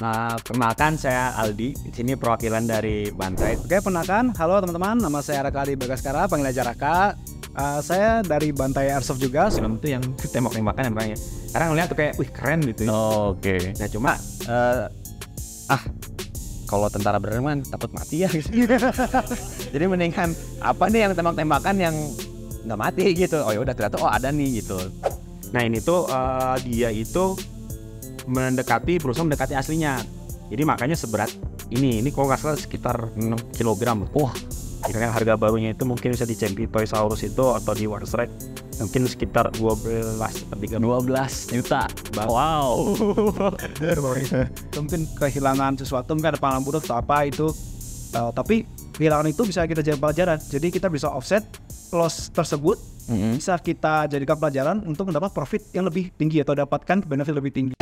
Nah, perkenalkan saya Aldi, di sini perwakilan dari Bantai. Oke, perkenalkan, halo teman-teman, nama saya Raka Adi Bagaskara, panggil aja Raka. Saya dari Bantai Airsoft juga. Film tuh yang tembak-tembakan yang banyak. Sekarang ngeliat tuh kayak, wih keren gitu. Oke. Nah cuma, kalau tentara beneran kan takut mati ya. Jadi mendingan apa nih yang tembak-tembakan yang nggak mati gitu. Oh ya udah ternyata ada nih gitu. Nah ini tuh dia itu berusaha mendekati aslinya. Jadi makanya seberat ini kalau nggak salah sekitar 6 kg. Wah, kira harga barunya itu mungkin bisa di Champi Toysaurus itu atau di Warstrike mungkin sekitar 12 juta. Wow. Mungkin kehilangan sesuatu, mungkin ada pengalaman buruk atau apa itu. Tapi kehilangan itu bisa kita jadi pelajaran. Jadi kita bisa offset loss tersebut, bisa kita jadikan pelajaran untuk mendapat profit yang lebih tinggi atau dapatkan benefit lebih tinggi.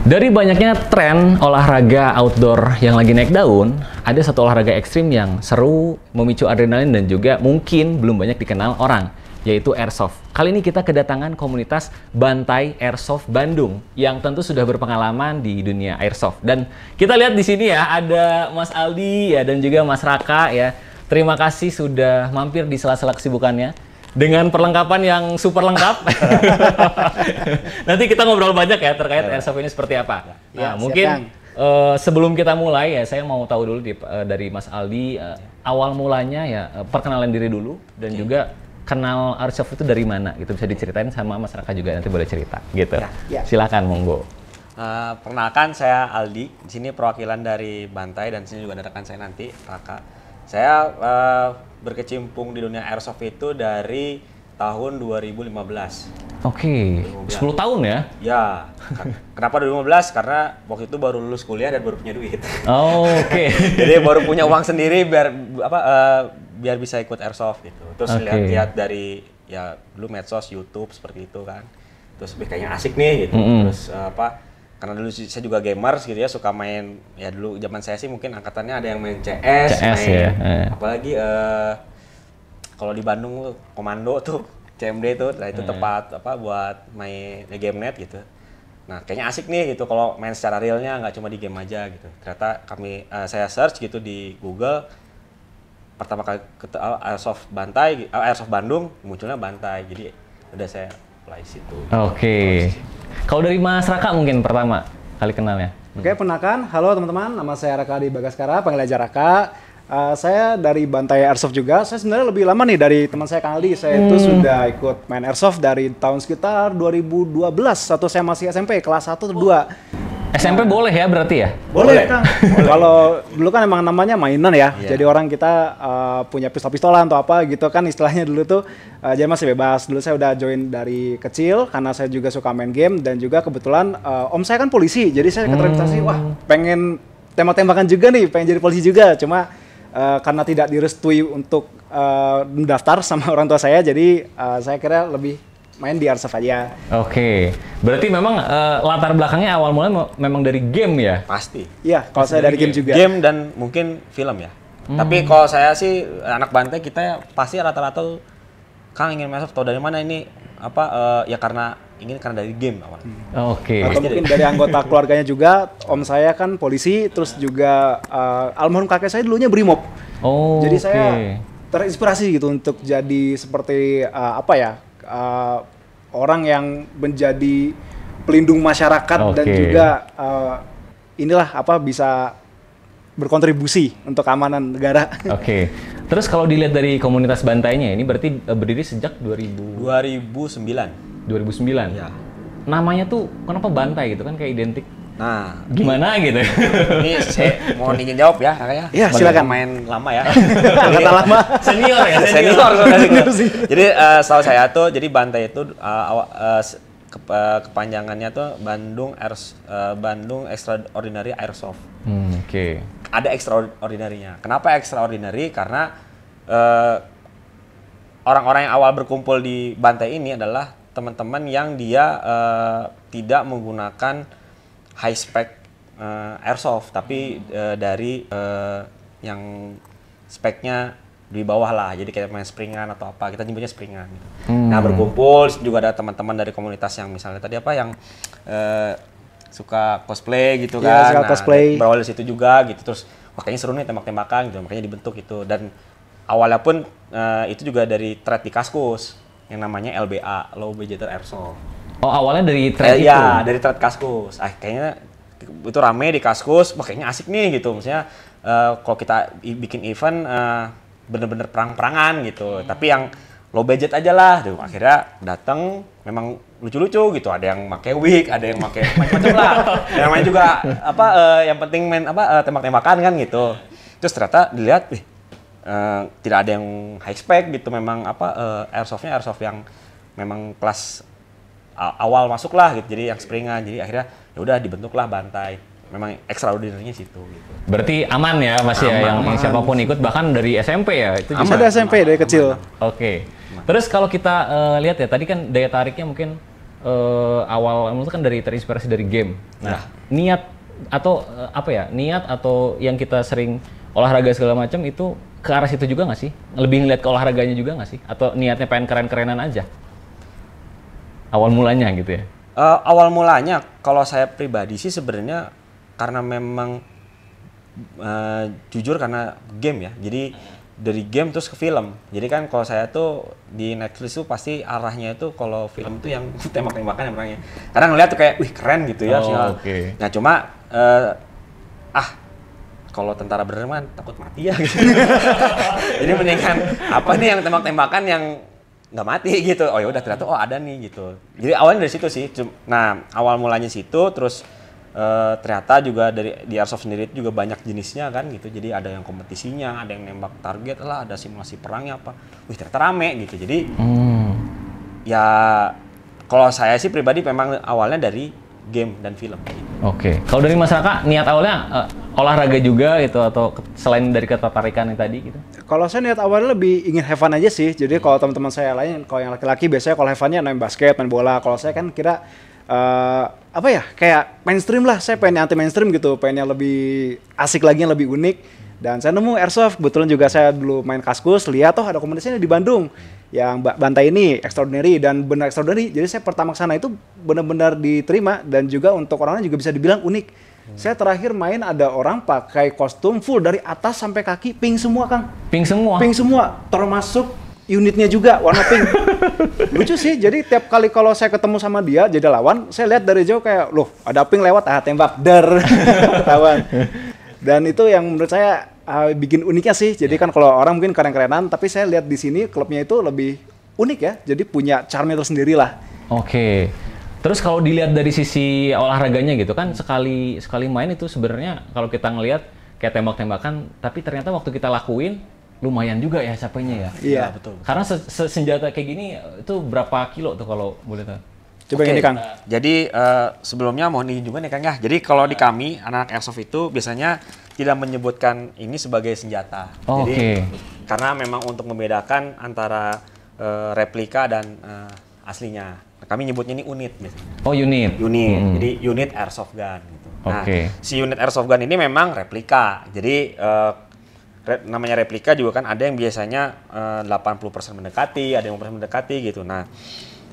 Dari banyaknya tren olahraga outdoor yang lagi naik daun, ada satu olahraga ekstrim yang seru, memicu adrenalin dan juga mungkin belum banyak dikenal orang, yaitu Airsoft. Kali ini kita kedatangan komunitas Bantai Airsoft Bandung yang tentu sudah berpengalaman di dunia Airsoft. Dan kita lihat di sini ya, ada Mas Aldi ya dan juga Mas Raka ya. Terima kasih sudah mampir di sela-sela kesibukannya. Dengan perlengkapan yang super lengkap. Nanti kita ngobrol banyak ya terkait Airsoft ini seperti apa. Nah, mungkin sebelum kita mulai ya, saya mau tahu dulu dari Mas Aldi, awal mulanya ya, perkenalan diri dulu dan juga kenal Airsoft itu dari mana gitu, bisa diceritain sama Mas Raka juga, nanti boleh cerita gitu. Silakan monggo. Perkenalkan saya Aldi, di sini perwakilan dari Bantai dan sini juga ada rekan saya nanti Raka. Saya berkecimpung di dunia Airsoft itu dari tahun 2015. Oke, 10 tahun ya? Ya, kenapa 2015? Karena waktu itu baru lulus kuliah dan baru punya duit. Oke. Jadi baru punya uang sendiri biar bisa ikut Airsoft gitu. Terus lihat dari ya dulu medsos, YouTube seperti itu kan. Terus kayaknya asik nih gitu. Terus karena dulu saya juga gamers gitu ya, suka main ya dulu zaman saya sih mungkin angkatannya ada yang main CS main, ya. Apalagi kalau di Bandung Komando tuh CMD tuh, nah itu tepat buat main game net gitu. Nah kayaknya asik nih gitu kalau main secara realnya, nggak cuma di game aja gitu. Ternyata saya search gitu di Google, pertama kali Airsoft Bantai, Airsoft Bandung, munculnya Bantai, jadi udah saya apply situ. Oke. Kalau dari Mas Raka mungkin pertama kali kenalnya. Oke, perkenalkan, halo teman-teman, nama saya Raka Adi Bagaskara, panggil aja Raka. Saya dari Bantai Airsoft juga. Saya sebenarnya lebih lama nih dari teman saya Kang Aldi. Saya itu sudah ikut main Airsoft dari tahun sekitar 2012, atau saya masih SMP, kelas 1 atau 2. SMP boleh ya berarti ya? Boleh, Kang. Kalau dulu kan emang namanya mainan ya. Jadi orang kita punya pistol-pistolan atau apa gitu kan istilahnya dulu tuh. Jadi masih bebas. Dulu saya udah join dari kecil karena saya juga suka main game dan juga kebetulan om saya kan polisi. Jadi saya keterima wah pengen tembak-tembakan juga nih, pengen jadi polisi juga. Cuma karena tidak direstui untuk mendaftar sama orang tua saya, jadi saya kira lebih main di Airsoft aja. Oke, berarti memang latar belakangnya awal mulanya memang dari game ya? Pasti. Iya, kalau saya dari game juga. Game dan mungkin film ya. Tapi kalau saya sih anak Bantai, kita pasti rata-rata Kang ingin masuk atau dari mana ini ya karena dari game awalnya. Oke. Atau mungkin dari anggota keluarganya juga. Om saya kan polisi, terus juga almarhum kakek saya dulunya Brimob. Jadi saya terinspirasi gitu untuk jadi seperti orang yang menjadi pelindung masyarakat dan juga bisa berkontribusi untuk keamanan negara. Oke. Terus kalau dilihat dari komunitas Bantainya ini berarti berdiri sejak 2009. 2009. Ya. Namanya tuh kenapa Bantai gitu kan kayak identik. Nah, gimana gitu? Ini saya mau ingin jawab ya, kakaknya. Iya, silakan. Main lama ya. Kata lama. Senior ya, senior. Jadi setahu saya tuh, jadi Bantai itu kepanjangannya tuh Bandung Extraordinary Airsoft. Oke. Ada extraordinary-nya. Kenapa extraordinary? Karena orang-orang yang awal berkumpul di Bantai ini adalah teman-teman yang dia tidak menggunakan high spec airsoft, tapi dari yang speknya di bawah lah, jadi kayak main springan atau apa, kita nyebutnya springan gitu. Nah berkumpul juga ada teman-teman dari komunitas yang misalnya tadi apa yang suka cosplay gitu kan, suka cosplay. berawal dari situ juga gitu, terus makanya seru nih tembak-tembakan gitu, makanya dibentuk itu. Dan awalnya pun itu juga dari thread di Kaskus yang namanya LBA, Low Budget Airsoft. Oh awalnya dari thread itu? Iya, dari thread Kaskus. Kayaknya itu rame di Kaskus, wah kayaknya asik nih gitu, maksudnya kalau kita bikin event bener-bener perang-perangan gitu, tapi yang low budget aja lah. Tuh, akhirnya datang, memang lucu-lucu gitu, ada yang pakai wig, ada yang pakai macam-macam lah. Yang namanya juga apa yang penting main apa tembak-tembakan kan gitu. Terus ternyata dilihat, tidak ada yang high spec gitu, memang apa airsoftnya airsoft yang memang kelas awal masuk lah gitu, jadi yang springan. Jadi akhirnya ya udah dibentuklah Bantai. Memang extraordinary-nya situ gitu. Berarti aman ya Mas ya, yang siapapun ikut, bahkan dari SMP ya? Itu Aman, dari SMP, dari kecil. Oke. Terus kalau kita lihat ya, tadi kan daya tariknya mungkin awal itu kan terinspirasi dari game. Nah, niat atau apa ya, niat atau yang kita sering olahraga segala macam itu ke arah situ juga nggak sih? Lebih ngeliat ke olahraganya juga nggak sih? Atau niatnya pengen keren-kerenan aja? Awal mulanya gitu ya? Awal mulanya, kalau saya pribadi sih sebenarnya karena memang jujur karena game ya, jadi dari game terus ke film. Jadi kan kalau saya tuh di Netflix tuh pasti arahnya itu kalau film tuh yang tembak-tembakan yang orangnya. Karena ngeliat tuh kayak, wih keren gitu ya. Okay. Nah cuma kalau tentara beneran kan takut mati ya. Gitu. Jadi mendingan apa nih yang tembak-tembakan yang nggak mati gitu. Oh ya udah ternyata ada nih gitu. Jadi awalnya dari situ sih. Nah awal mulanya situ, terus ternyata juga di airsoft sendiri juga banyak jenisnya kan gitu. Jadi ada yang kompetisinya, ada yang nembak target lah, ada simulasi perangnya apa. Wih ternyata rame gitu. Jadi ya kalau saya sih pribadi memang awalnya dari game dan film. Gitu. Oke. Kalau dari masyarakat niat awalnya olahraga juga gitu atau selain dari ketertarikan yang tadi gitu? Kalau saya niat awalnya lebih ingin have fun aja sih. Jadi kalau teman-teman saya lain, kalau yang laki-laki biasanya kalau have fun-nya main basket, main bola. Kalau saya kan kira apa ya, kayak mainstream lah. Saya pengen anti mainstream gitu, pengen yang lebih asik lagi, yang lebih unik. Dan saya nemu airsoft. Kebetulan juga saya dulu main Kaskus, lihat ada komunitasnya di Bandung yang Bantai ini extraordinary dan benar extraordinary. Jadi saya pertama kesana itu benar-benar diterima, dan juga untuk orangnya juga bisa dibilang unik. Saya terakhir main ada orang pakai kostum full dari atas sampai kaki pink semua, Kang. Pink semua? Pink semua, termasuk unitnya juga warna pink. Lucu sih, jadi tiap kali kalau saya ketemu sama dia jadi lawan, saya lihat dari jauh kayak, loh ada pink lewat, tembak, dar, ketahuan. Dan itu yang menurut saya bikin uniknya sih. Jadi kan kalau orang mungkin keren-kerenan, tapi saya lihat di sini klubnya itu lebih unik ya, jadi punya charmnya tersendiri lah. Oke. Terus kalau dilihat dari sisi olahraganya gitu kan, sekali main itu sebenarnya kalau kita ngelihat kayak tembak-tembakan, tapi ternyata waktu kita lakuin lumayan juga ya capeknya ya. Iya, betul. Karena senjata kayak gini itu berapa kilo tuh kalau boleh tahu? Coba ini Kang. Jadi sebelumnya mohon izin juga nih Kang ya. Jadi kalau di kami anak airsoft itu biasanya tidak menyebutkan ini sebagai senjata. Jadi karena memang untuk membedakan antara replika dan aslinya. Kami nyebutnya ini unit biasanya. Oh unit. Jadi unit airsoft gun. Gitu. Nah si unit airsoft gun ini memang replika. Jadi namanya replika juga kan ada yang biasanya 80% mendekati, ada yang 50% mendekati gitu. Nah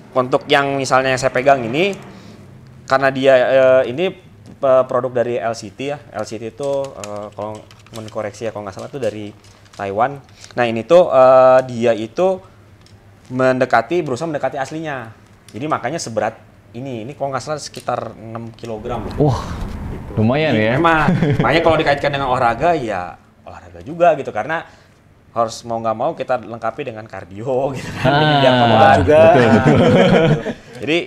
untuk yang misalnya yang saya pegang ini, karena dia ini produk dari LCT ya. LCT itu kalau mengkoreksi ya kalau nggak salah itu dari Taiwan. Nah ini tuh dia itu berusaha mendekati aslinya. Jadi makanya seberat ini kalau nggak salah sekitar 6 kg. Wah, gitu. Lumayan ya. Memang, makanya kalau dikaitkan dengan olahraga ya olahraga juga gitu, karena harus mau nggak mau kita lengkapi dengan kardio gitu kan. Biar kuat juga. Betul. Jadi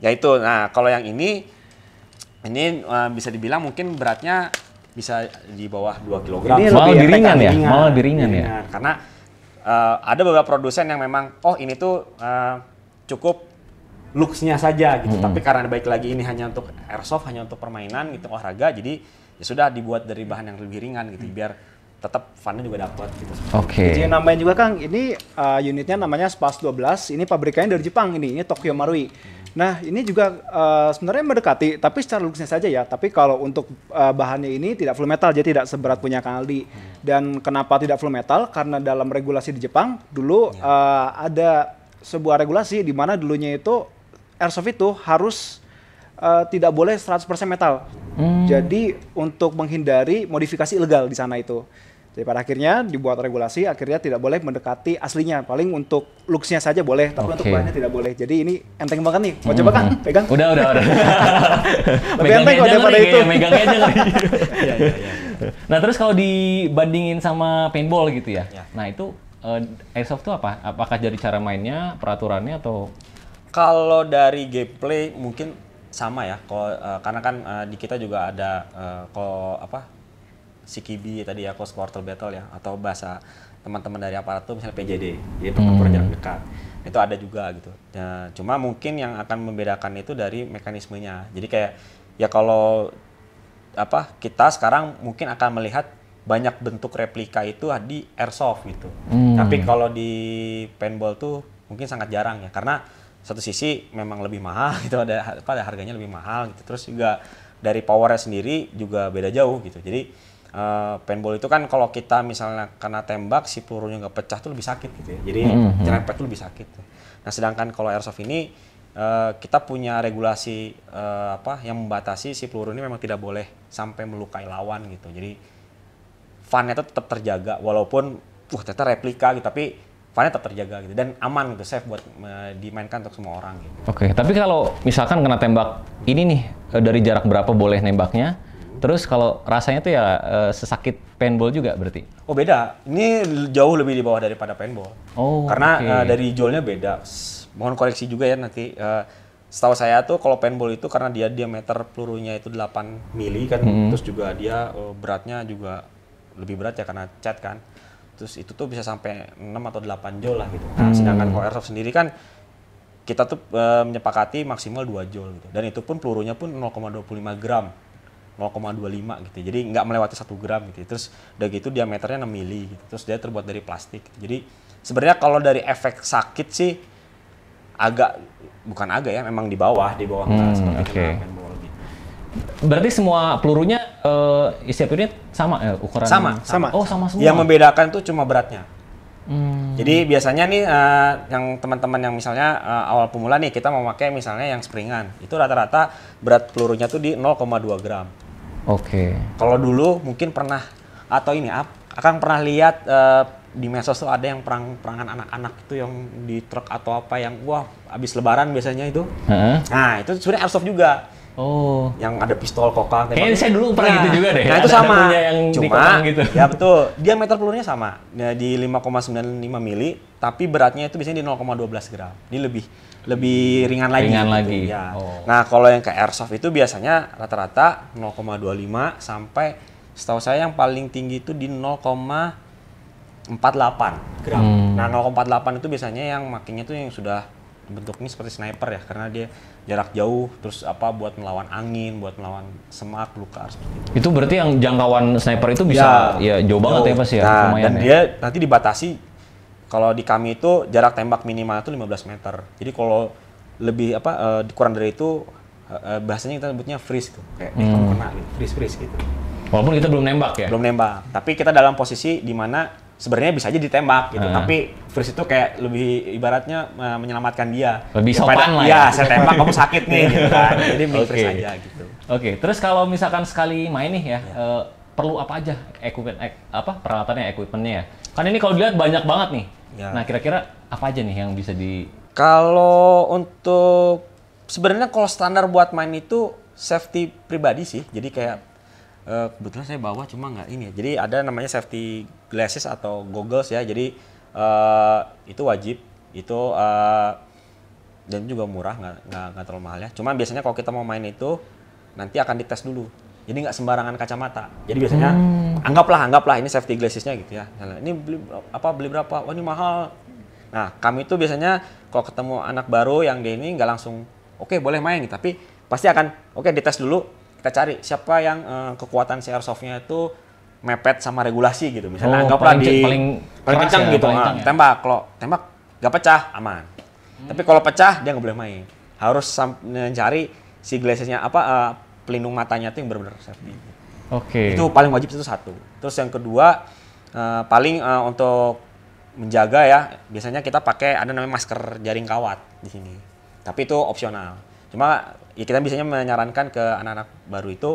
ya itu. Nah kalau yang ini bisa dibilang mungkin beratnya bisa di bawah 2 kg. Ini malah lebih ringan ya? Malah lebih ringan ya? Karena ada beberapa produsen yang memang, ini tuh cukup looks-nya saja gitu. Tapi karena baik lagi ini hanya untuk airsoft, hanya untuk permainan gitu, olahraga, jadi ya sudah dibuat dari bahan yang lebih ringan gitu, biar tetap fun-nya juga dapat gitu. Jadi nambahin juga Kang, ini unitnya namanya Spas 12, ini pabrikannya dari Jepang ini Tokyo Marui. Nah, ini juga sebenarnya mendekati, tapi secara looks-nya saja ya. Tapi kalau untuk bahannya ini tidak full metal, jadi tidak seberat punya Kang Aldi. Dan kenapa tidak full metal? Karena dalam regulasi di Jepang dulu ada sebuah regulasi di mana dulunya itu airsoft itu harus tidak boleh 100% metal. Jadi untuk menghindari modifikasi ilegal di sana itu. Jadi pada akhirnya dibuat regulasi, akhirnya tidak boleh mendekati aslinya. Paling untuk looks-nya saja boleh, tapi untuk bahannya tidak boleh. Jadi ini enteng banget nih. Mau coba Kang? Pegang? Udah. Lebih enteng kok daripada itu. Megangnya aja ngeri. Iya. Nah terus kalau dibandingin sama paintball gitu ya. Nah itu airsoft itu apa? Apakah dari cara mainnya, peraturannya atau? Kalau dari gameplay mungkin sama ya. Karena kan di kita juga ada CQB tadi ya, close quarter battle ya, atau bahasa teman-teman dari aparat tuh misalnya PJD, jadi pertempuran jarak dekat. Itu ada juga gitu. Ya, cuma mungkin yang akan membedakan itu dari mekanismenya. Jadi kayak ya kalau kita sekarang mungkin akan melihat banyak bentuk replika itu di airsoft gitu. Tapi kalau di paintball tuh mungkin sangat jarang ya, karena satu sisi memang lebih mahal gitu, ada harganya lebih mahal gitu. Terus juga dari powernya sendiri juga beda jauh gitu. Jadi paintball itu kan kalau kita misalnya kena tembak si pelurunya nggak pecah tuh lebih sakit gitu ya. Jadi nyerempet tuh lebih sakit. Nah sedangkan kalau airsoft ini kita punya regulasi yang membatasi si peluru ini memang tidak boleh sampai melukai lawan gitu. Jadi fun-nya itu tetap terjaga walaupun ternyata replika gitu, tapi fun-nya tetap terjaga gitu dan aman gitu, safe buat dimainkan untuk semua orang gitu. Oke, tapi kalau misalkan kena tembak ini nih dari jarak berapa boleh nembaknya? Terus kalau rasanya tuh ya sesakit paintball juga berarti? Oh beda, ini jauh lebih di bawah daripada paintball. Oh, karena dari jolnya beda. Mohon koreksi juga ya nanti. Setahu saya tuh kalau paintball itu karena dia diameter pelurunya itu 8 mili kan, terus juga dia beratnya juga lebih berat ya karena cat kan. Terus itu tuh bisa sampai 6 atau 8 joule lah gitu. Nah, sedangkan kalau airsoft sendiri kan kita tuh menyepakati maksimal 2 joule gitu. Dan itu pun pelurunya pun 0,25 gram. 0,25 gitu. Jadi nggak melewati 1 gram gitu. Terus udah gitu diameternya 6 mili gitu. Terus dia terbuat dari plastik. Jadi sebenarnya kalau dari efek sakit sih memang di bawah seperti paintball gitu. Berarti semua pelurunya isi pelurunya sama ukuran? Sama. Oh, sama semua. Yang membedakan tuh cuma beratnya. Jadi biasanya nih yang teman-teman yang misalnya awal pemula nih kita mau pakai misalnya yang springan, itu rata-rata berat pelurunya tuh di 0,2 gram. Oke. Kalau dulu mungkin pernah atau ini akan pernah lihat di medsos tuh ada yang perangan anak-anak itu yang di truk atau apa yang habis lebaran biasanya itu. Nah, itu sebenarnya airsoft juga. Oh. Yang ada pistol kokang. Kayaknya saya dulu pernah gitu juga deh. Nah, itu sama. Yang cuma gitu. Ya betul. Diameter pelurunya sama. Ya, di 5,95 mili, tapi beratnya itu biasanya di 0,12 gram. Ini lebih ringan lagi. Gitu. Ya. Oh. Nah, kalau yang ke airsoft itu biasanya rata-rata 0,25 sampai setahu saya yang paling tinggi itu di 0,48 gram. Nah, 0,48 itu biasanya yang makainya tuh yang sudah bentuknya seperti sniper ya, karena dia jarak jauh, terus buat melawan angin, buat melawan semak, luka seperti itu. Itu berarti yang jangkauan sniper itu bisa jauh banget ya Mas ya? Nah, dan dia nanti dibatasi, kalau di kami itu jarak tembak minimal itu 15 meter. Jadi kalau lebih kurang dari itu bahasanya kita sebutnya freeze tuh. Kayak kamu kena gitu, freeze gitu. Walaupun kita belum nembak ya? Belum nembak, tapi kita dalam posisi di mana sebenarnya bisa aja ditembak gitu, tapi freeze itu kayak lebih ibaratnya menyelamatkan dia. Lebih sopan lah ya. Iya, saya tembak kamu sakit nih gitu kan. Jadi mending freeze aja gitu. Oke, terus kalau misalkan sekali main nih ya, perlu apa aja equipmentnya ya? Kan ini kalau dilihat banyak banget nih. Ya. Nah, kira-kira apa aja nih yang bisa di... Kalau untuk sebenarnya kalau standar buat main itu safety pribadi sih. Jadi kayak kebetulan saya bawa cuma nggak ini ya. Jadi ada namanya safety glasses atau goggles ya. Jadi itu wajib. Itu dan juga murah, nggak terlalu mahal ya. Cuma biasanya kalau kita mau main itu nanti akan dites dulu. Jadi nggak sembarangan kacamata. Jadi biasanya anggaplah ini safety glassesnya gitu ya. Ini beli berapa? Oh ini mahal. Nah kami itu biasanya kalau ketemu anak baru yang dia ini nggak langsung oke, boleh main, tapi pasti akan dites dulu. Kita cari siapa yang kekuatan si airsoftnya itu mepet sama regulasi gitu. Misalnya anggaplah paling kencang gitu. Tembak, kalau tembak nggak pecah aman. Tapi kalau pecah dia nggak boleh main. mencari si glasses-nya pelindung matanya itu yang benar-benar safety. Oke. Itu paling wajib itu satu. Terus yang kedua paling untuk menjaga ya, biasanya kita pakai ada namanya masker jaring kawat di sini. Tapi itu opsional. Cuma ya kita biasanya menyarankan ke anak-anak baru itu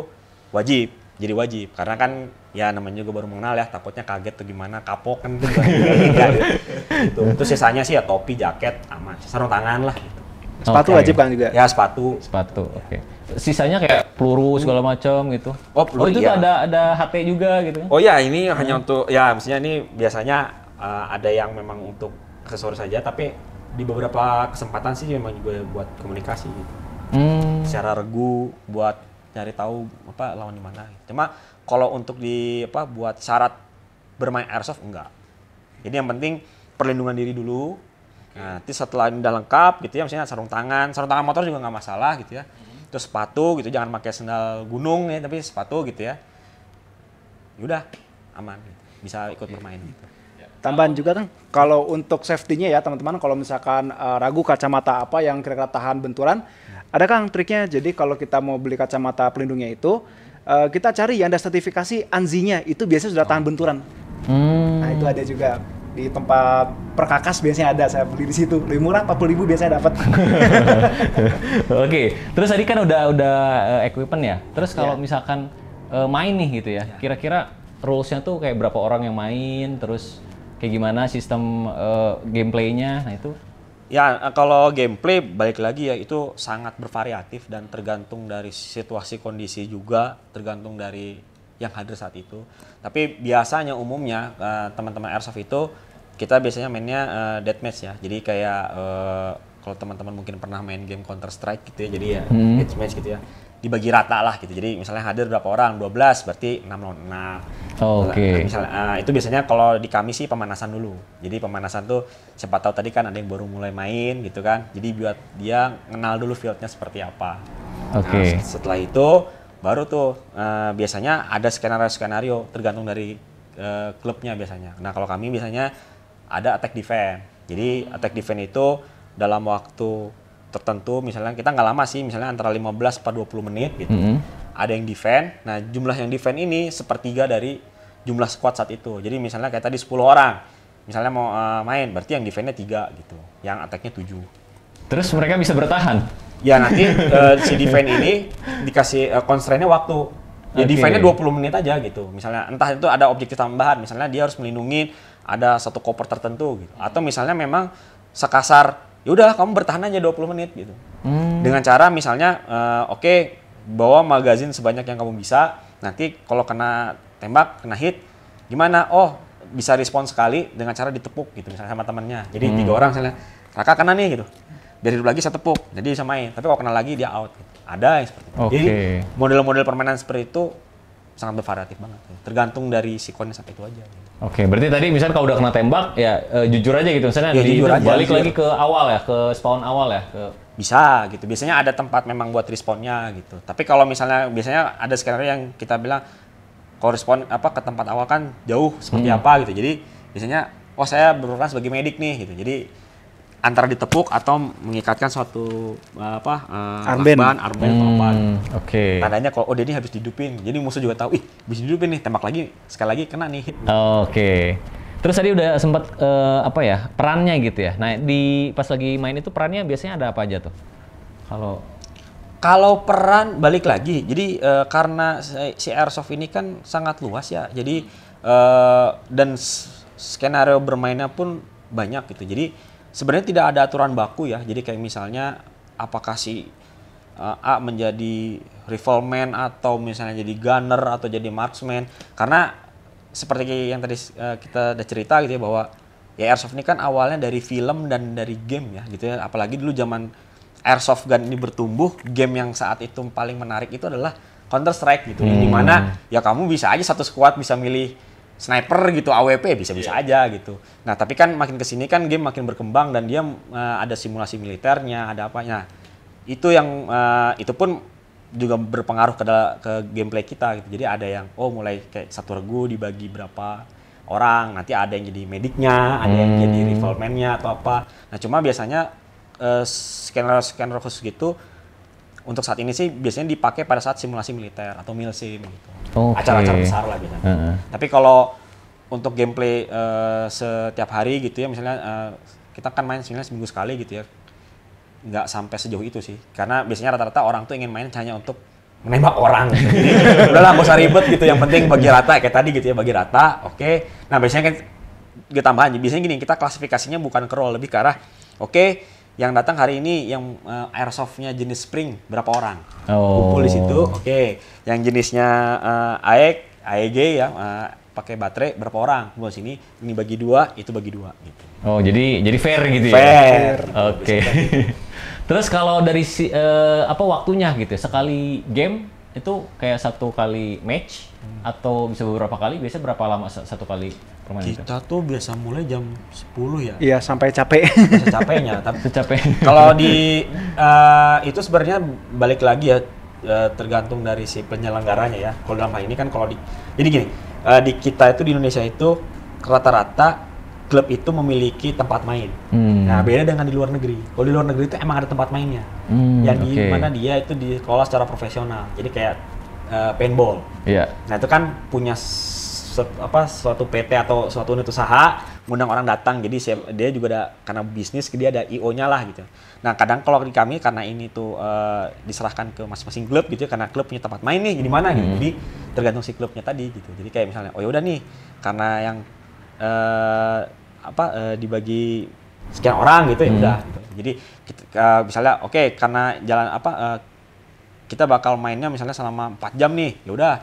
wajib. Jadi wajib, karena kan ya namanya juga baru mengenal ya, takutnya kaget atau gimana, kapok kan gitu. Terus sisanya sih ya topi, jaket, aman, sarung tangan lah gitu. Sepatu wajib kan juga? Ya sepatu. Oke. Sisanya kayak peluru segala macam gitu. Peluru itu iya. tuh ada HT juga gitu kan? Oh ya, ini hanya untuk ya maksudnya ini biasanya ada yang memang untuk aksesoris saja, tapi di beberapa kesempatan sih memang juga buat komunikasi gitu. Secara regu buat cari tahu lawan di mana. Cuma kalau untuk buat syarat bermain airsoft enggak. Jadi yang penting perlindungan diri dulu. Nanti setelah ini udah lengkap gitu ya, misalnya sarung tangan motor juga nggak masalah gitu ya. Terus sepatu gitu, jangan pakai sandal gunung ya, tapi sepatu gitu ya. Yaudah aman, gitu. Bisa ikut bermain gitu. Tambahan juga kan, kalau untuk safety-nya ya teman-teman, kalau misalkan ragu kacamata apa yang kira-kira tahan benturan, ada kan triknya. Jadi kalau kita mau beli kacamata pelindungnya itu, kita cari yang ada sertifikasi ANSI-nya, itu biasanya sudah tahan benturan. Nah itu ada juga di tempat perkakas biasanya ada, saya beli di situ, lebih murah 40.000 biasanya dapat. Oke, terus tadi kan udah equipment ya. Terus kalau misalkan main nih gitu ya, kira-kira rules-nya tuh kayak berapa orang yang main, terus kayak gimana sistem gameplaynya, nah itu? Ya kalau gameplay balik lagi ya itu sangat bervariatif dan tergantung dari situasi kondisi juga, tergantung dari yang hadir saat itu. Tapi biasanya umumnya teman-teman airsoft itu kita biasanya mainnya deathmatch ya. Jadi kayak kalau teman-teman mungkin pernah main game Counter Strike gitu ya, jadi ya deathmatch gitu ya. Dibagi rata lah gitu. Jadi misalnya hadir berapa orang? 12, berarti 6 lawan 6. Oke. Misalnya itu biasanya kalau di kami sih pemanasan dulu. Jadi pemanasan tuh siapa tahu tadi kan ada yang baru mulai main gitu kan. Jadi buat dia kenal dulu fieldnya seperti apa. Oke. Nah, setelah itu baru tuh biasanya ada skenario tergantung dari klubnya biasanya. Nah kalau kami biasanya ada attack defense. Jadi attack defense itu dalam waktu tertentu, misalnya kita nggak lama sih, misalnya antara 15 sampai 20 menit gitu. Ada yang defend. Nah, jumlah yang defend ini sepertiga dari jumlah squad saat itu. Jadi misalnya kayak tadi 10 orang. Misalnya mau main, berarti yang defendnya 3 gitu. Yang attack-nya 7. Terus mereka bisa bertahan? Ya nanti si defend ini dikasih constraint-nya waktu. Ya defend-nya 20 menit aja gitu. Misalnya entah itu ada objektif tambahan, misalnya dia harus melindungi ada satu koper tertentu gitu. Atau misalnya memang sekasar ya udah kamu bertahan aja 20 menit gitu. Dengan cara misalnya bawa magazin sebanyak yang kamu bisa. Nanti kalau kena tembak, kena hit gimana? Oh, bisa respon sekali dengan cara ditepuk gitu misalnya sama temannya. Jadi 3 orang misalnya, "Kakak kena nih" gitu. Biar hidup lagi saya tepuk. Jadi bisa main. Tapi kalau kena lagi dia out gitu. Ada yang seperti itu. Jadi model-model permainan seperti itu sangat bervariatif banget. Tergantung dari si kondisi sampai itu aja. Oke, berarti tadi misalnya kalau udah kena tembak ya jujur aja gitu, misalnya ya, jujur aja, balik lagi ke awal ya, ke spawn awal ya. Bisa gitu, biasanya ada tempat memang buat respawnnya gitu. Tapi kalau misalnya biasanya ada skenario yang kita bilang kalau respawn ke tempat awal kan jauh seperti apa gitu. Jadi biasanya saya berperan sebagai medik nih gitu. Jadi antara ditepuk atau mengikatkan suatu armband atau apa. Oke. Tandanya kalau dia ini habis dihidupin. Jadi musuh juga tahu, habis dihidupin nih, tembak lagi sekali lagi kena nih hit. Oke. Terus tadi udah sempat perannya gitu ya. Nah, pas lagi main itu perannya biasanya ada apa aja tuh? Kalau peran balik lagi. Jadi karena si airsoft ini kan sangat luas ya. Jadi dan skenario bermainnya pun banyak gitu. Jadi sebenarnya tidak ada aturan baku ya. Jadi kayak misalnya apakah si A menjadi rifleman atau misalnya jadi gunner atau jadi marksman. Karena seperti yang tadi kita udah cerita gitu ya, bahwa ya airsoft ini kan awalnya dari film dan dari game ya gitu ya. Apalagi dulu zaman airsoft gun ini bertumbuh, game yang saat itu paling menarik itu adalah Counter Strike gitu. Dimana ya kamu bisa aja satu squad bisa milih sniper gitu, AWP bisa-bisa aja gitu. Nah tapi kan makin kesini kan game makin berkembang dan dia ada simulasi militernya, ada apanya. Itu yang itu pun juga berpengaruh ke gameplay kita gitu. Jadi ada yang mulai kayak satu regu dibagi berapa orang, nanti ada yang jadi mediknya, ada yang jadi rifleman-nya atau apa. Nah cuma biasanya scanner khusus gitu untuk saat ini sih biasanya dipakai pada saat simulasi militer atau milsim gitu. Acara-acara besar lah biasanya. Tapi kalau untuk gameplay setiap hari gitu ya, misalnya kita kan main sebenarnya seminggu sekali gitu ya, nggak sampai sejauh itu sih. Karena biasanya rata-rata orang tuh ingin main hanya untuk menembak orang. Jadi udahlah nggak usah ribet gitu, yang penting bagi rata kayak tadi gitu ya, bagi rata. Oke. Nah biasanya kan kita tambahan, biasanya gini, kita klasifikasinya bukan ke role, lebih ke arah yang datang hari ini yang airsoftnya jenis spring berapa orang kumpul di situ. Yang jenisnya AEG ya pakai baterai berapa orang kumpul sini, ini bagi 2, itu bagi 2 gitu. Jadi fair gitu ya. Fair. Oke. Terus kalau dari waktunya gitu ya, sekali game itu kayak 1 kali match atau bisa beberapa kali, biasanya berapa lama satu kali permainan itu? Kita tuh biasa mulai jam 10 ya. Iya, sampai capek. Biasa capeknya, tapi kalau di itu sebenarnya balik lagi ya, tergantung dari si penyelenggaranya ya. Kalau dalam hal ini kan jadi gini, di kita itu di Indonesia itu rata-rata klub itu memiliki tempat main. Nah, beda dengan di luar negeri. Kalau di luar negeri itu emang ada tempat mainnya. Yang di mana dia itu dikelola secara profesional. Jadi kayak paintball. Nah, itu kan punya suatu PT atau suatu unit usaha, ngundang orang datang. Jadi dia juga ada, karena bisnis dia ada IO-nya lah gitu. Nah, kadang kalau di kami karena ini tuh diserahkan ke masing-masing klub gitu ya, karena klub punya tempat main nih di mana gitu. Jadi tergantung si klubnya tadi gitu. Jadi kayak misalnya ya udah nih, karena yang dibagi sekian orang gitu ya udah gitu. Jadi misalnya karena jalan kita bakal mainnya misalnya selama 4 jam nih, ya udah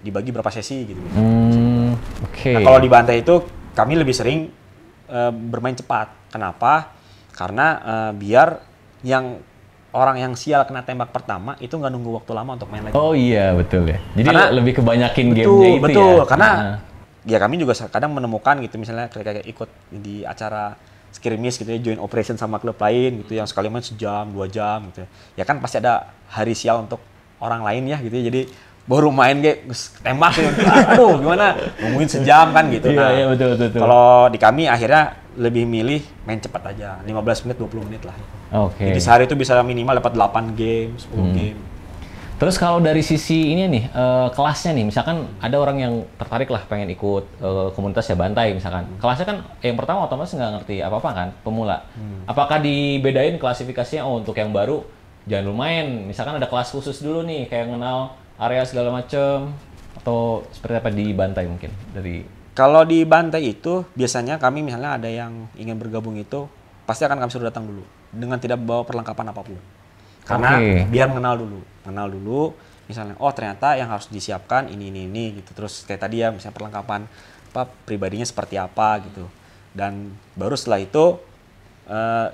dibagi berapa sesi gitu. Nah, kalau di bantai itu kami lebih sering bermain cepat. Kenapa? Karena biar orang yang sial kena tembak pertama itu nggak nunggu waktu lama untuk main lagi. Oh iya, betul ya. Jadi karena, lebih kebanyakin gamenya itu betul, ya. Karena ya kami juga kadang menemukan gitu, misalnya kayak ikut di acara skirmish gitu ya, join operation sama klub lain gitu yang sekali main sejam, 2 jam gitu ya. Ya kan pasti ada hari sial untuk orang lain ya gitu ya. Jadi baru main tembak gitu. Aduh, gimana? Nungguin sejam kan gitu. Nah, iya, betul. Kalau di kami akhirnya lebih milih main cepat aja, 15 menit, 20 menit lah. Jadi sehari itu bisa minimal dapat 8 game, 10 game. Terus kalau dari sisi ini nih, kelasnya nih, misalkan ada orang yang tertarik lah pengen ikut komunitas ya bantai misalkan. Kelasnya kan yang pertama otomatis nggak ngerti apa-apa kan, pemula. Apakah dibedain klasifikasinya, untuk yang baru jangan lumayan, misalkan ada kelas khusus dulu nih, kayak kenal area segala macem, atau seperti apa di bantai mungkin? Kalau di bantai itu, biasanya kami misalnya ada yang ingin bergabung itu, pasti akan kami suruh datang dulu, dengan tidak bawa perlengkapan apapun. Karena biar mengenal dulu, misalnya ternyata yang harus disiapkan ini gitu. Terus kayak tadi ya, misalnya perlengkapan pribadinya seperti apa gitu. Dan baru setelah itu,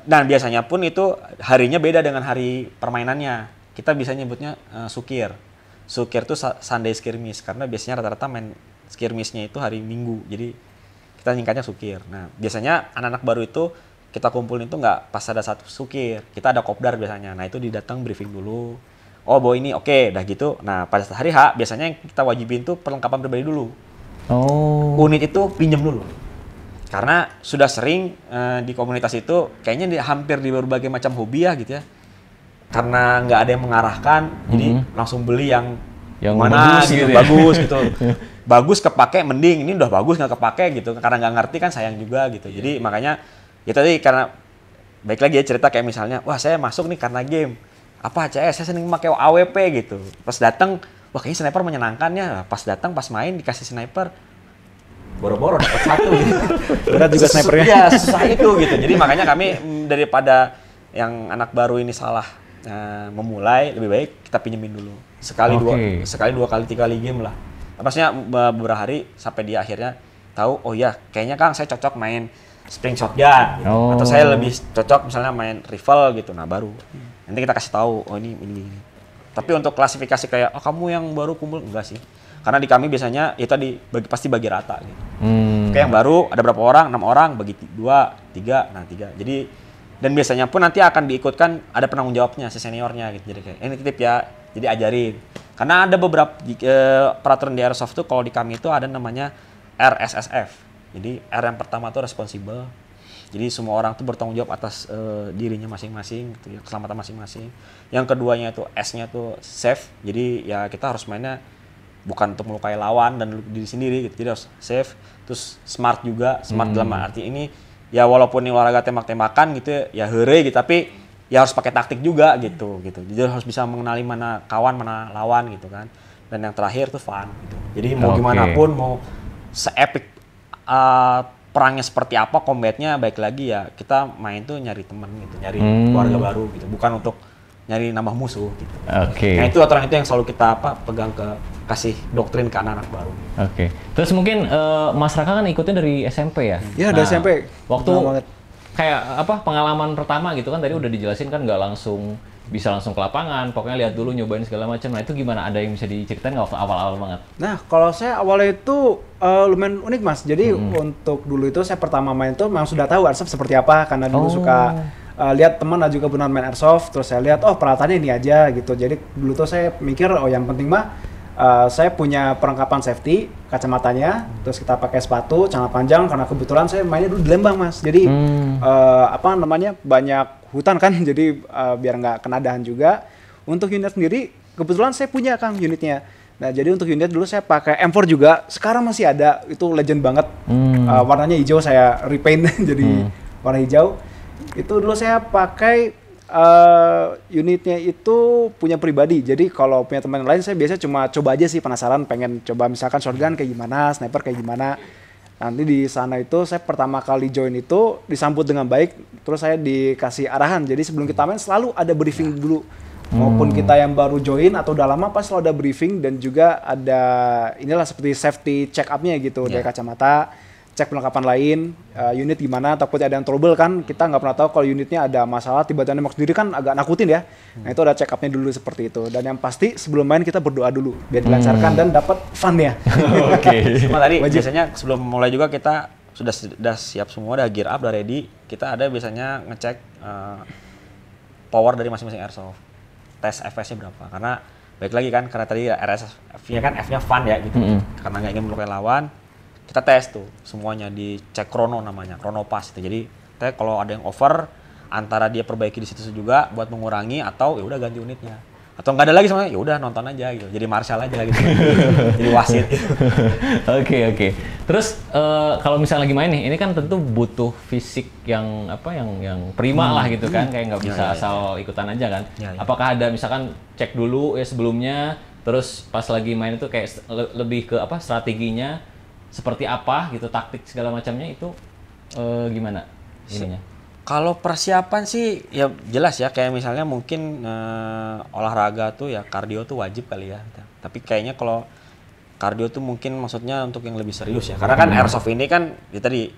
dan biasanya pun itu harinya beda dengan hari permainannya. Kita bisa nyebutnya sukir. Sukir itu Sunday skirmish, karena biasanya rata-rata main skirmishnya itu hari Minggu. Jadi kita singkatnya sukir. Nah, biasanya anak-anak baru itu kita kumpulin itu nggak pas ada satu sukir, kita ada kopdar biasanya. Nah, itu didatang briefing dulu. Bawa ini udah gitu. Nah, pada hari H biasanya yang kita wajibin tuh perlengkapan pribadi dulu. Unit itu pinjam dulu. Karena sudah sering di komunitas itu kayaknya hampir di berbagai macam hobi ya gitu ya. Karena nggak ada yang mengarahkan, jadi langsung beli yang mana bagus, gitu, bagus gitu. Bagus kepake mending, ini udah bagus nggak kepake gitu. Karena nggak ngerti kan sayang juga gitu. Jadi makanya ya tadi karena baik lagi ya cerita kayak misalnya, saya masuk nih karena game CS, saya seneng pakai AWP gitu. Pas datang, kayaknya sniper menyenangkan ya. Pas datang, pas main dikasih sniper, boro-boro dapat 1 gitu. Berat juga snipernya. Ya susah itu gitu. Jadi makanya kami daripada yang anak baru ini salah memulai, lebih baik kita pinjemin dulu sekali 2 kali 3 kali game lah. Maksudnya beberapa hari sampai dia akhirnya tahu, kayaknya Kang saya cocok main spring shotgun gitu. Atau saya lebih cocok misalnya main rifle gitu. Nah, baru nanti kita kasih tahu, ini. Tapi untuk klasifikasi kayak kamu yang baru kumpul, enggak sih. Karena di kami biasanya itu pasti bagi rata gitu. Kayak yang baru ada berapa orang? 6 orang bagi 2, 3, 3. Jadi dan biasanya pun nanti akan diikutkan ada penanggung jawabnya, si seniornya gitu. Jadi kayak ini titip ya, jadi ajarin. Karena ada beberapa peraturan di Airsoft tuh, kalau di kami itu ada namanya RSSF. Jadi R yang pertama tuh responsible, Jadi semua orang tuh bertanggung jawab atas dirinya masing-masing, gitu ya, keselamatan masing-masing. Yang keduanya itu S-nya tuh safe. Jadi ya kita harus mainnya bukan untuk melukai lawan dan diri sendiri gitu. Jadi harus safe, terus smart juga. Smart dalam arti ini ya walaupun ini olahraga tembak-tembakan gitu ya heureuy gitu, tapi ya harus pakai taktik juga gitu. Jadi harus bisa mengenali mana kawan, mana lawan gitu kan. Dan yang terakhir tuh fun gitu. Jadi mau gimana pun, mau se-epic perangnya seperti apa, combatnya baik lagi ya kita main tuh nyari teman gitu, nyari keluarga baru gitu, bukan untuk nyari nambah musuh gitu. Nah itu aturan itu yang selalu kita pegang kasih doktrin ke anak-anak baru. Terus mungkin Mas Raka kan ikutnya dari SMP ya? Iya, dari SMP. Waktu kayak pengalaman pertama gitu kan tadi udah dijelasin kan, nggak langsung bisa langsung ke lapangan, pokoknya lihat dulu, nyobain segala macam. Nah itu gimana? Ada yang bisa diceritain nggak waktu awal-awal banget? Nah kalau saya awalnya itu lumayan unik Mas. Jadi untuk dulu itu saya pertama main tuh memang sudah tahu airsoft seperti apa, karena dulu suka lihat teman juga benar main airsoft. Terus saya lihat peralatannya ini aja gitu. Jadi dulu tuh saya mikir yang penting mah saya punya perlengkapan safety, kacamatanya, terus kita pakai sepatu, celana panjang, karena kebetulan saya mainnya dulu di Lembang Mas. Jadi banyak hutan kan, jadi biar nggak kena dahan juga. Untuk unit sendiri, kebetulan saya punya Kang unitnya. Nah jadi untuk unit dulu saya pakai M4 juga, sekarang masih ada, itu legend banget. Warnanya hijau, saya repaint jadi warna hijau. Itu dulu saya pakai unitnya itu punya pribadi. Jadi kalau punya teman lain saya biasanya cuma coba aja sih, penasaran pengen coba misalkan shotgun kayak gimana, sniper kayak gimana. Nanti di sana itu saya pertama kali join itu disambut dengan baik, terus saya dikasih arahan. Jadi sebelum kita main selalu ada briefing dulu. Maupun kita yang baru join atau udah lama pas selalu ada briefing, dan juga ada inilah seperti safety check up-nya gitu, dari kacamata, cek perlengkapan lain, unit gimana, takutnya ada yang trouble kan, kita nggak pernah tahu kalau unitnya ada masalah, tiba-tiba nembak sendiri kan agak nakutin ya. Nah itu ada check up-nya dulu seperti itu. Dan yang pasti sebelum main kita berdoa dulu biar dilancarkan dan dapat fun-nya. Cuma tadi biasanya sebelum mulai juga kita sudah siap semua, udah gear up, udah ready. Kita ada biasanya ngecek power dari masing-masing airsoft, tes FPS-nya berapa. Karena baik lagi kan, karena tadi RSF-nya kan F-nya fun ya gitu. Karena nggak ingin melukai lawan, kita tes tuh semuanya, dicek krono namanya, krono pas itu. Jadi kita kalau ada yang over, antara dia perbaiki di situ juga buat mengurangi, atau ya udah ganti unitnya, atau nggak ada lagi semuanya, ya udah nonton aja gitu, jadi marshal aja gitu. Jadi wasit gitu. Oke. Terus kalau misalnya lagi main nih, ini kan tentu butuh fisik yang yang prima lah gitu kan, kayak nggak bisa asal ikutan aja kan. Apakah ada misalkan cek dulu ya sebelumnya, terus pas lagi main itu kayak lebih ke strateginya seperti apa gitu, taktik segala macamnya itu gimana ininya? Kalau persiapan sih ya jelas ya, kayak misalnya mungkin olahraga tuh ya kardio tuh wajib kali ya. Tapi kayaknya kalau kardio tuh mungkin maksudnya untuk yang lebih serius ya. Karena kan airsoft ini kan ya tadi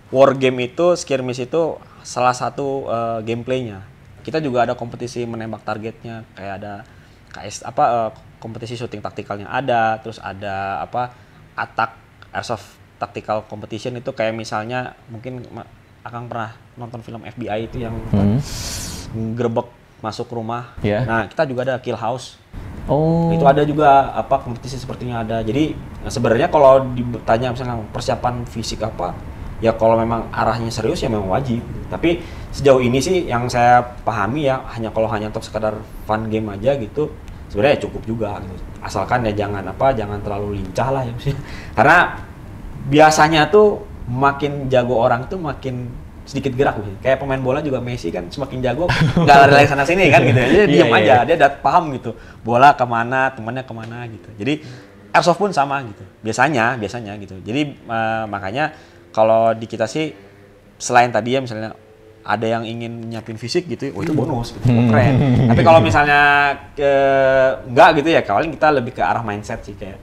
war game itu, skirmish itu salah satu gameplaynya. Kita juga ada kompetisi menembak targetnya, kayak ada kompetisi shooting taktikalnya ada, terus ada attack airsoft tactical competition itu kayak misalnya mungkin Akang pernah nonton film FBI itu yang gerbek masuk rumah. Nah kita juga ada kill house. Itu ada juga kompetisi sepertinya ada. Jadi sebenarnya kalau ditanya misalnya persiapan fisik apa, ya kalau memang arahnya serius ya memang wajib. Tapi sejauh ini sih yang saya pahami ya, kalau hanya untuk sekadar fun game aja gitu, sebenarnya cukup juga gitu. Asalkan ya jangan terlalu lincah lah ya. Karena biasanya tuh makin jago orang tuh makin sedikit gerak gitu. Kayak pemain bola juga, Messi kan semakin jago nggak lari sana sini kan gitu. Dia diam aja, dia udah paham gitu. Bola kemana, temannya kemana gitu. Jadi airsoft pun sama gitu. Biasanya gitu. Jadi makanya kalau di kita sih selain tadi ya misalnya ada yang ingin nyiapin fisik gitu, itu bonus gitu, keren. Tapi kalau misalnya enggak gitu ya, paling kita lebih ke arah mindset sih, kayak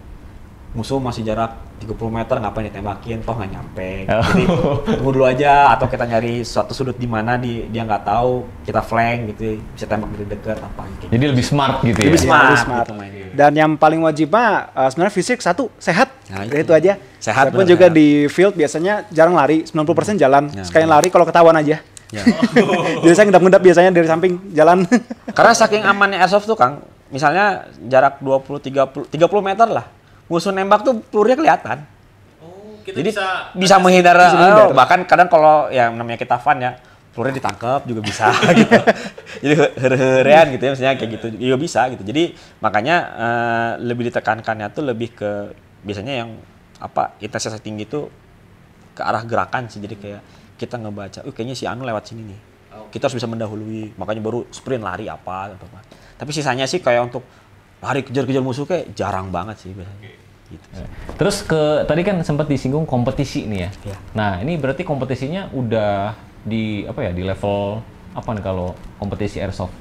musuh masih jarak 30 meter ngapain ditembakin, toh nggak nyampe. Jadi tunggu dulu aja, atau kita nyari suatu sudut di mana dia nggak tahu, kita flank gitu, bisa tembak dari dekat apa gitu. Jadi lebih smart gitu ya. Lebih smart. Gitu. Dan yang paling wajib sebenarnya fisik satu, sehat. Nah, itu aja. Sehat pun juga sehat. Di field biasanya jarang lari, 90% jalan. Sekalian lari kalau ketahuan aja. Ya. Jadi saya ngedap-ngedap biasanya dari samping jalan. Karena saking amannya airsoft tuh Kang, misalnya jarak 20-30 meter lah, musuh nembak tuh pelurunya kelihatan. kita jadi bisa menghindar, menghindar. bahkan kadang kalau yang namanya kita fun ya, pelurunya ditangkap juga bisa gitu. Jadi herean gitu ya, misalnya kayak gitu juga bisa gitu. Jadi makanya lebih ditekankannya tuh lebih ke biasanya yang intensitas tinggi tuh ke arah gerakan sih. Jadi kayak kita ngebaca, kayaknya si Anu lewat sini nih. Kita harus bisa mendahului, makanya baru sprint lari apa atau apa. Tapi sisanya sih kayak untuk lari kejar-kejar musuh kayak jarang banget sih biasanya. Gitu. Terus tadi kan sempat disinggung kompetisi nih ya. Ya. Nah, ini berarti kompetisinya udah di di level apa nih kalau kompetisi airsoft?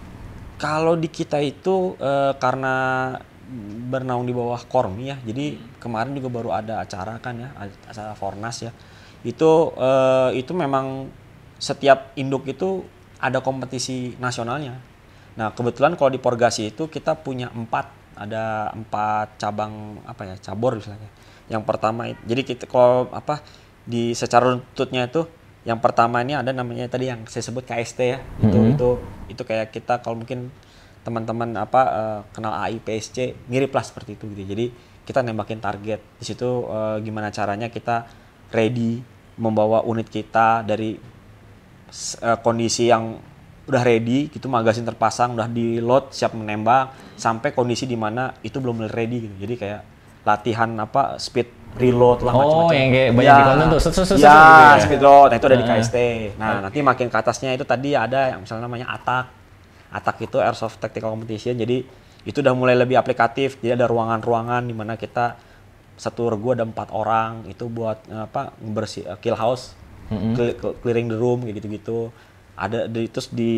Kalau di kita itu karena bernaung di bawah Kormi ya, jadi kemarin juga baru ada acara kan ya, acara Fornas ya. Itu memang setiap induk itu ada kompetisi nasionalnya. Nah kebetulan kalau di Porgasi itu kita punya 4 cabang cabur misalnya. Yang pertama jadi kita kalau secara runtutnya itu yang pertama ini ada namanya tadi yang saya sebut KST ya. Itu kayak kita kalau mungkin teman-teman kenal AI PSC mirip lah seperti itu gitu. Jadi kita nembakin target. Di situ gimana caranya kita ready membawa unit kita dari kondisi yang udah ready gitu, magasin terpasang, udah di load siap menembak sampai kondisi di mana itu belum ready gitu. Jadi kayak latihan speed reload lah macam-macam. Yang kayak banyak di konten tuh. Gitu ya. Speed reload. Nah, itu ada di KST. Nah, nanti makin ke atasnya itu tadi ada yang misalnya namanya ATAK. ATAK itu Airsoft Tactical Competition. Jadi itu udah mulai lebih aplikatif. Jadi ada ruangan-ruangan di mana kita satu regu ada 4 orang itu buat bersih kill house, clearing the room kayak gitu-gitu. Ada terus di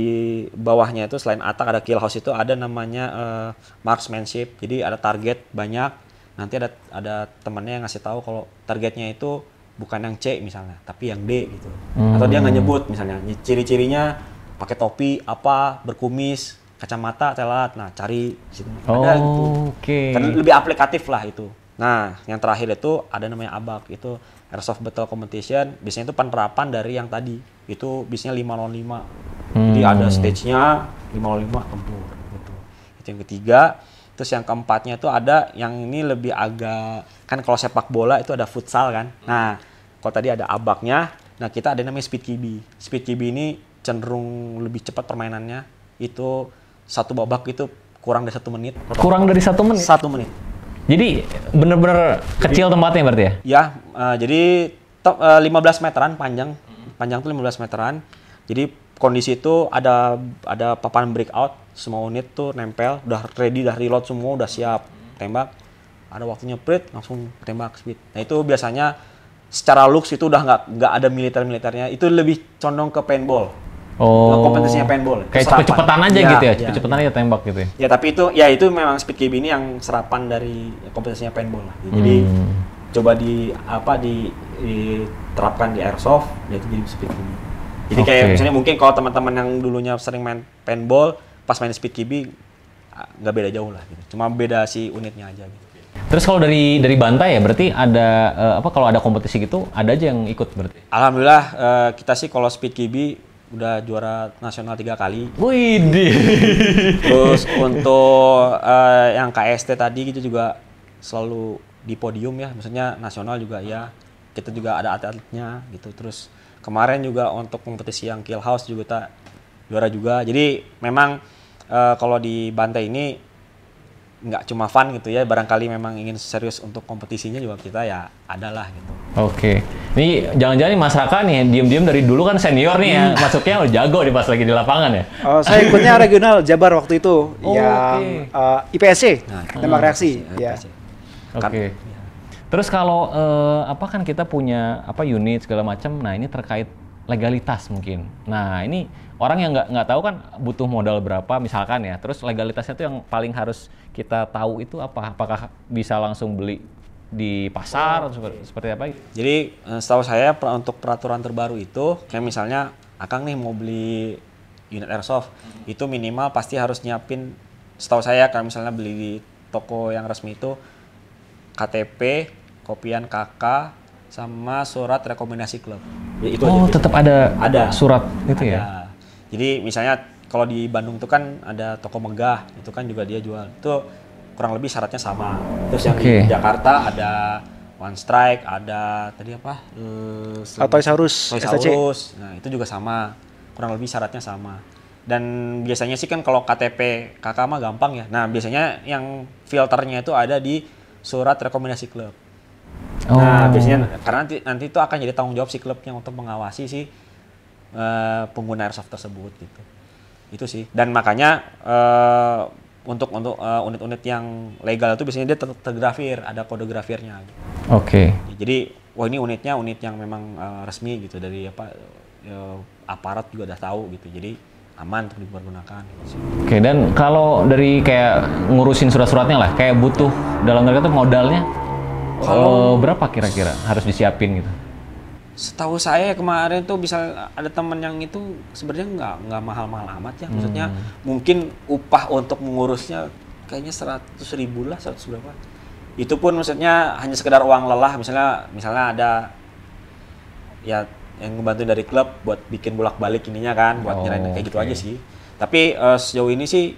bawahnya itu selain ATAK ada kill house itu ada namanya marksmanship. Jadi ada target banyak. Nanti ada temannya yang ngasih tahu kalau targetnya itu bukan yang C misalnya, tapi yang D gitu. Atau dia nggak nyebut misalnya ciri-cirinya pakai topi berkumis, kacamata, telat. Nah, cari gitu. Ada gitu. Kan lebih aplikatif lah itu. Nah, yang terakhir itu ada namanya ABAC, itu Airsoft Battle Competition. Biasanya itu penerapan dari yang tadi. Itu biasanya 5 lawan 5. Jadi ada stage-nya 5 lawan 5 tempur gitu. Itu yang ketiga. Terus yang keempatnya itu ada yang ini lebih agak, kan kalau sepak bola itu ada futsal kan. Nah, kalau tadi ada ABAC-nya, nah kita ada namanya Speed KB. Speed KB ini cenderung lebih cepat permainannya. Itu satu babak itu kurang dari 1 menit. Kurang dari 1 menit? 1 menit. Jadi bener-bener kecil tempatnya berarti ya? Ya, jadi 15 meteran panjang. Panjang tuh 15 meteran. Jadi kondisi itu ada papan breakout, semua unit tuh nempel, udah ready, udah reload semua, udah siap tembak. Ada waktunya prit, langsung tembak speed. Nah itu biasanya secara looks itu udah nggak ada militernya, itu lebih condong ke paintball. Kompetisinya paintball. Kayak cepet-cepetan aja gitu ya, cepet-cepetan aja tembak gitu ya. Ya tapi itu memang Speed KB ini yang serapan dari kompetisinya paintball lah. Jadi coba diterapkan di airsoft, yaitu jadi Speed KB. Jadi kayak misalnya mungkin kalau teman-teman yang dulunya sering main paintball, pas main Speed KB nggak beda jauh lah gitu. Cuma beda si unitnya aja gitu. Terus kalau dari Bantai ya berarti ada kalau ada kompetisi gitu ada aja yang ikut berarti. Alhamdulillah kita sih kalau Speed KB udah juara nasional 3 kali. Widih. Terus untuk yang KST tadi gitu juga selalu di podium ya, maksudnya nasional juga ya. Kita juga ada atletnya gitu. Terus kemarin juga untuk kompetisi yang Kill House juga kita juara juga. Jadi memang kalau di Bantai ini nggak cuma fun gitu ya, barangkali memang ingin serius untuk kompetisinya juga kita ya adalah gitu. Oke. Ini jangan-jangan Mas Raka nih diem-diem dari dulu kan senior nih ya, masuknya udah jago nih pas lagi di lapangan ya. Saya ikutnya regional Jabar waktu itu, yang IPSC, tembak reaksi. Ya. Oke. Terus kalau kan kita punya unit segala macam, nah ini terkait legalitas mungkin. Nah ini orang yang nggak tahu kan butuh modal berapa misalkan ya. Terus legalitasnya tuh yang paling harus kita tahu itu apa? Apakah bisa langsung beli di pasar atau seperti apa? Jadi setahu saya untuk peraturan terbaru itu kayak misalnya Akang nih mau beli unit airsoft itu minimal pasti harus nyiapin, setahu saya kalau misalnya beli di toko yang resmi itu KTP, kopian KK, sama surat rekomendasi klub. Ya, itu aja tetap ada surat itu ya. Jadi misalnya kalau di Bandung tuh kan ada toko megah, itu kan juga dia jual. Itu kurang lebih syaratnya sama. Terus yang di Jakarta ada One Strike, ada tadi apa? Toys R Us, STC. Nah, itu juga sama. Kurang lebih syaratnya sama. Dan biasanya sih kan kalau KTP KK mah gampang ya. Nah, biasanya yang filternya itu ada di surat rekomendasi klub. Nah, biasanya karena nanti itu akan jadi tanggung jawab si klubnya untuk mengawasi si pengguna airsoft tersebut gitu. Itu sih. Dan makanya untuk unit-unit yang legal itu biasanya dia tergrafir, ada kode grafirnya. Oke. Jadi, wah ini unitnya unit yang memang resmi gitu dari aparat juga udah tahu gitu. Jadi aman untuk dipergunakan. Gitu. Oke, dan kalau dari kayak ngurusin surat-suratnya lah, kayak butuh dalam tanda kata modalnya berapa kira-kira harus disiapin gitu? Setahu saya kemarin tuh bisa ada teman yang itu sebenarnya nggak mahal-mahal amat ya. Maksudnya mungkin upah untuk mengurusnya kayaknya 100.000 lah, 100 berapa. Itu pun maksudnya hanya sekedar uang lelah, misalnya ada ya yang ngebantu dari klub buat bikin bolak-balik ininya kan, buat nyerahin kayak gitu aja sih. Tapi sejauh ini sih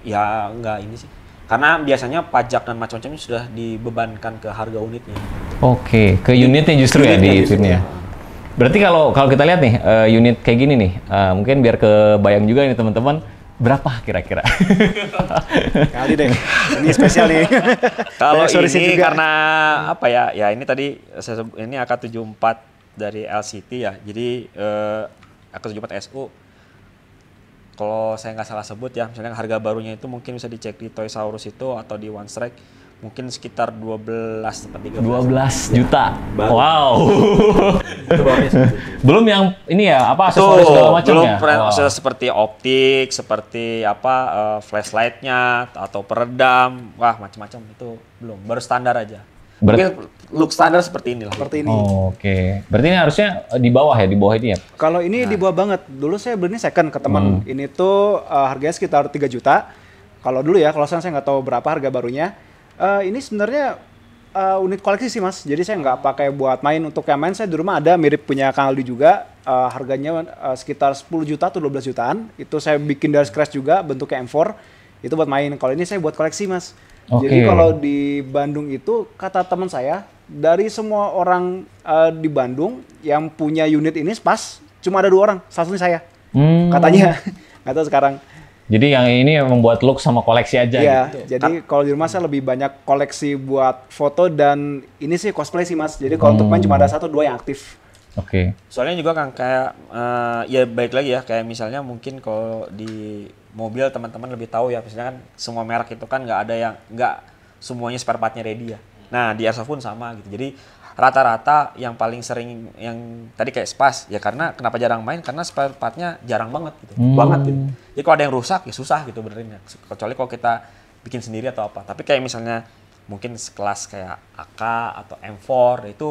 ya nggak ini sih. Karena biasanya pajak dan macam-macamnya sudah dibebankan ke harga unitnya. Oke, ke unitnya justru ya di itunya. Berarti kalau kita lihat nih unit kayak gini nih, mungkin biar kebayang juga nih teman-teman, berapa kira-kira? Kali deh, ini spesial nih. Kalau ini juga. Karena apa ya? Ya ini tadi ini AK74 dari LCT ya. Jadi AK74 SU. Kalau saya nggak salah sebut ya, misalnya harga barunya itu mungkin bisa dicek di Toys R Us itu atau di One Strike, mungkin sekitar 12 atau 13. 12 juta. Baru. Wow. Belum yang ini ya, apa aksesoris segala macam ya? Belum seperti optik, seperti apa flashlightnya atau peredam, wah macam-macam itu belum. Baru standar aja. Mungkin look standar seperti ini lah. Seperti ini. Oke. Berarti ini harusnya di bawah ya, di bawah ini ya? Kalau ini di bawah banget. Dulu saya beli second ke teman. Ini tuh harganya sekitar 3 juta. Kalau dulu ya, kalau saya nggak tahu berapa harga barunya. Ini sebenarnya unit koleksi sih mas. Jadi saya nggak pakai buat main. Untuk yang main saya di rumah ada mirip punya Kang Aldi juga. Harganya sekitar 10 juta atau 12 jutaan. Itu saya bikin dari scratch juga, bentuknya M4. Itu buat main. Kalau ini saya buat koleksi mas. Jadi kalau di Bandung itu kata teman saya dari semua orang di Bandung yang punya unit ini pas cuma ada 2 orang, salah satunya saya. Katanya nggak tahu sekarang. Jadi yang ini membuat look sama koleksi aja. Iya, gitu. jadi kalau di rumah saya lebih banyak koleksi buat foto dan ini sih cosplay sih mas. Jadi kalau untuk main cuma ada 1-2 yang aktif. Oke. Soalnya juga kan kayak ya baik lagi ya, kayak misalnya mungkin kalau di mobil teman-teman lebih tahu ya, misalnya kan semua merek itu kan nggak semuanya spare partnya ready ya. Nah di airsoft pun sama gitu. Jadi rata-rata yang paling sering yang tadi kayak spas ya, karena kenapa jarang main, karena spare partnya jarang banget gitu, banget gitu. Jadi kalau ada yang rusak ya susah gitu benerinnya, kecuali kalau kita bikin sendiri atau apa. Tapi kayak misalnya mungkin sekelas kayak AK atau M4 itu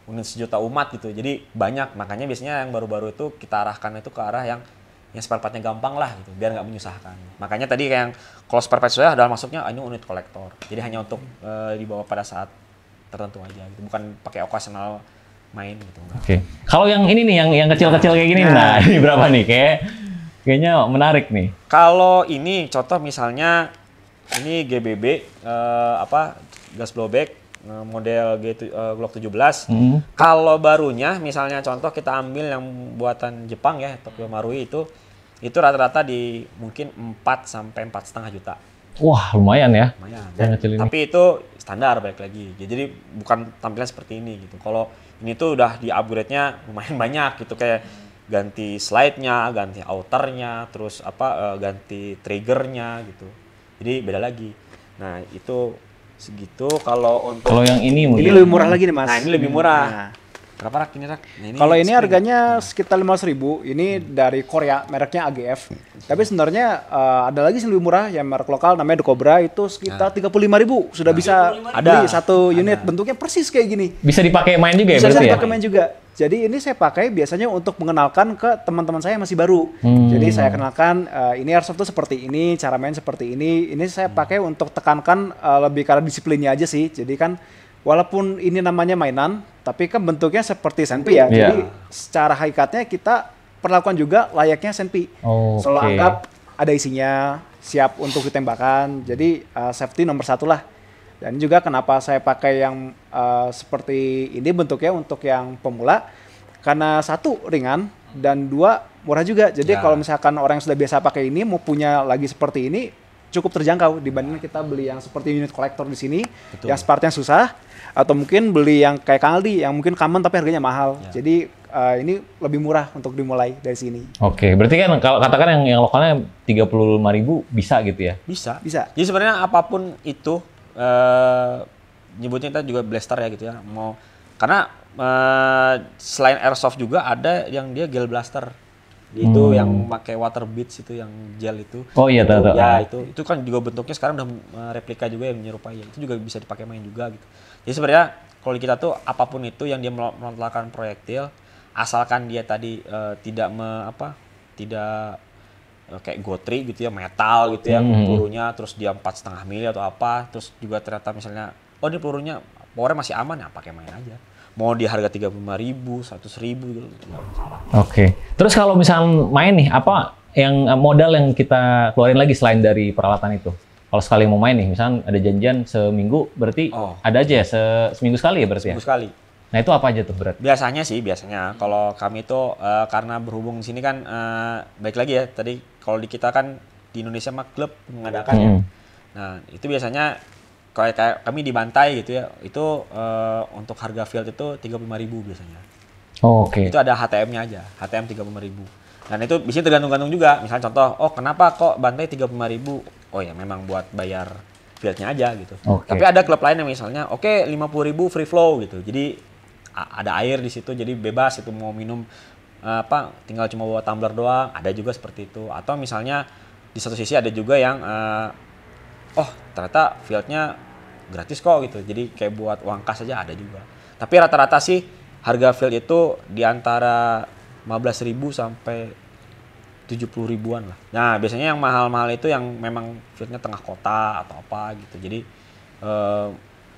unit sejuta umat gitu, jadi banyak. Makanya biasanya yang baru-baru itu kita arahkan itu ke arah yang spare partnya gampang lah gitu, biar nggak menyusahkan. Makanya tadi kayak yang kalau spare part saya adalah masuknya ini unit kolektor, jadi hanya untuk dibawa pada saat tertentu aja gitu, bukan pakai occasional main gitu. Oke. Kalau yang ini nih, yang kecil-kecil kayak gini, nah ini berapa nih? Kayaknya menarik nih. Kalau ini contoh misalnya ini GBB gas blowback model Glock 17. Kalau barunya misalnya contoh kita ambil yang buatan Jepang ya, Tokyo Marui itu rata-rata di mungkin 4 sampai 4,5 juta. Wah, lumayan ya. Lumayan. Tapi itu standar balik lagi. Jadi bukan tampilan seperti ini gitu. Kalau ini tuh udah di upgrade-nya lumayan banyak gitu, kayak ganti slide-nya, ganti outer-nya, terus ganti trigger-nya gitu. Jadi beda lagi. Nah, itu segitu. Kalau yang ini mungkin ini lebih murah lagi nih mas. Nah ini lebih murah. Berapa rak ini rak? Nah, kalau ini harganya sekitar 500.000. Ini dari Korea, mereknya AGF. Tapi sebenarnya ada lagi yang lebih murah, yang merek lokal namanya The Cobra, itu sekitar 35.000 sudah bisa beli satu unit. Bentuknya persis kayak gini. Bisa dipakai main juga ya? Bisa dipakai main juga. Jadi ini saya pakai biasanya untuk mengenalkan ke teman-teman saya yang masih baru. Jadi saya kenalkan ini airsoft tuh seperti ini, cara main seperti ini. Ini saya pakai untuk tekankan lebih karena disiplinnya aja sih. Jadi kan walaupun ini namanya mainan, tapi kan bentuknya seperti senpi ya. Jadi secara hakikatnya kita perlakukan juga layaknya senpi. Selalu anggap ada isinya, siap untuk ditembakkan. Jadi safety nomor 1 lah. Dan juga kenapa saya pakai yang seperti ini bentuknya untuk yang pemula, karena satu ringan dan dua murah juga. Jadi kalau misalkan orang yang sudah biasa pakai ini mau punya lagi seperti ini cukup terjangkau dibanding kita beli yang seperti unit kolektor di sini. Betul. Yang partnya susah, atau mungkin beli yang kayak Kang Aldi yang mungkin common tapi harganya mahal. Jadi ini lebih murah untuk dimulai dari sini. Oke, berarti kan kalau katakan yang lokalnya 35.000 bisa gitu ya? Bisa. Jadi sebenarnya apapun itu nyebutnya kita juga blaster ya gitu ya. Karena selain airsoft juga ada yang dia gel blaster. Itu yang pakai water beads itu yang gel itu. Oh iya, tahu. Ya itu kan juga bentuknya sekarang udah replika juga yang menyerupai. Itu juga bisa dipakai main juga gitu. Jadi sebenarnya kalau kita tuh apapun itu yang dia melontarkan proyektil, asalkan dia tadi tidak kayak gotri gitu ya, metal gitu ya, pelurunya terus dia 4,5 mili atau apa, terus juga ternyata misalnya ini pelurunya powernya masih aman ya, pakai main aja. Mau di harga 35.000, 100.000 gitu. Oke. Terus kalau misalnya main nih, apa yang modal yang kita keluarin lagi selain dari peralatan itu? Kalau sekali mau main nih, misalnya ada janjian seminggu, berarti ada aja ya seminggu sekali ya berarti seminggu sekali. Nah itu apa aja tuh berat? Biasanya kalau kami itu karena berhubung di sini kan baik lagi ya tadi kalau di kita kan di Indonesia mah klub mengadakan ya. Nah itu biasanya kayak kami di Bantai gitu ya, itu untuk harga field itu 35.000 biasanya. Oke. Itu ada HTM-nya aja, HTM 35.000. Dan itu bisa tergantung juga. Misalnya contoh, kenapa kok Bantai 35.000? Oh ya memang buat bayar fieldnya aja gitu. Tapi ada klub lain yang misalnya, 50.000 free flow gitu. Jadi ada air di situ, jadi bebas itu mau minum tinggal cuma bawa tumbler doang. Ada juga seperti itu. Atau misalnya di satu sisi ada juga yang ternyata fieldnya gratis kok gitu, jadi kayak buat uang kas aja ada juga. Tapi rata-rata sih harga field itu di antara 15.000 sampai 70.000-an lah. Nah biasanya yang mahal-mahal itu yang memang fieldnya tengah kota atau apa gitu, jadi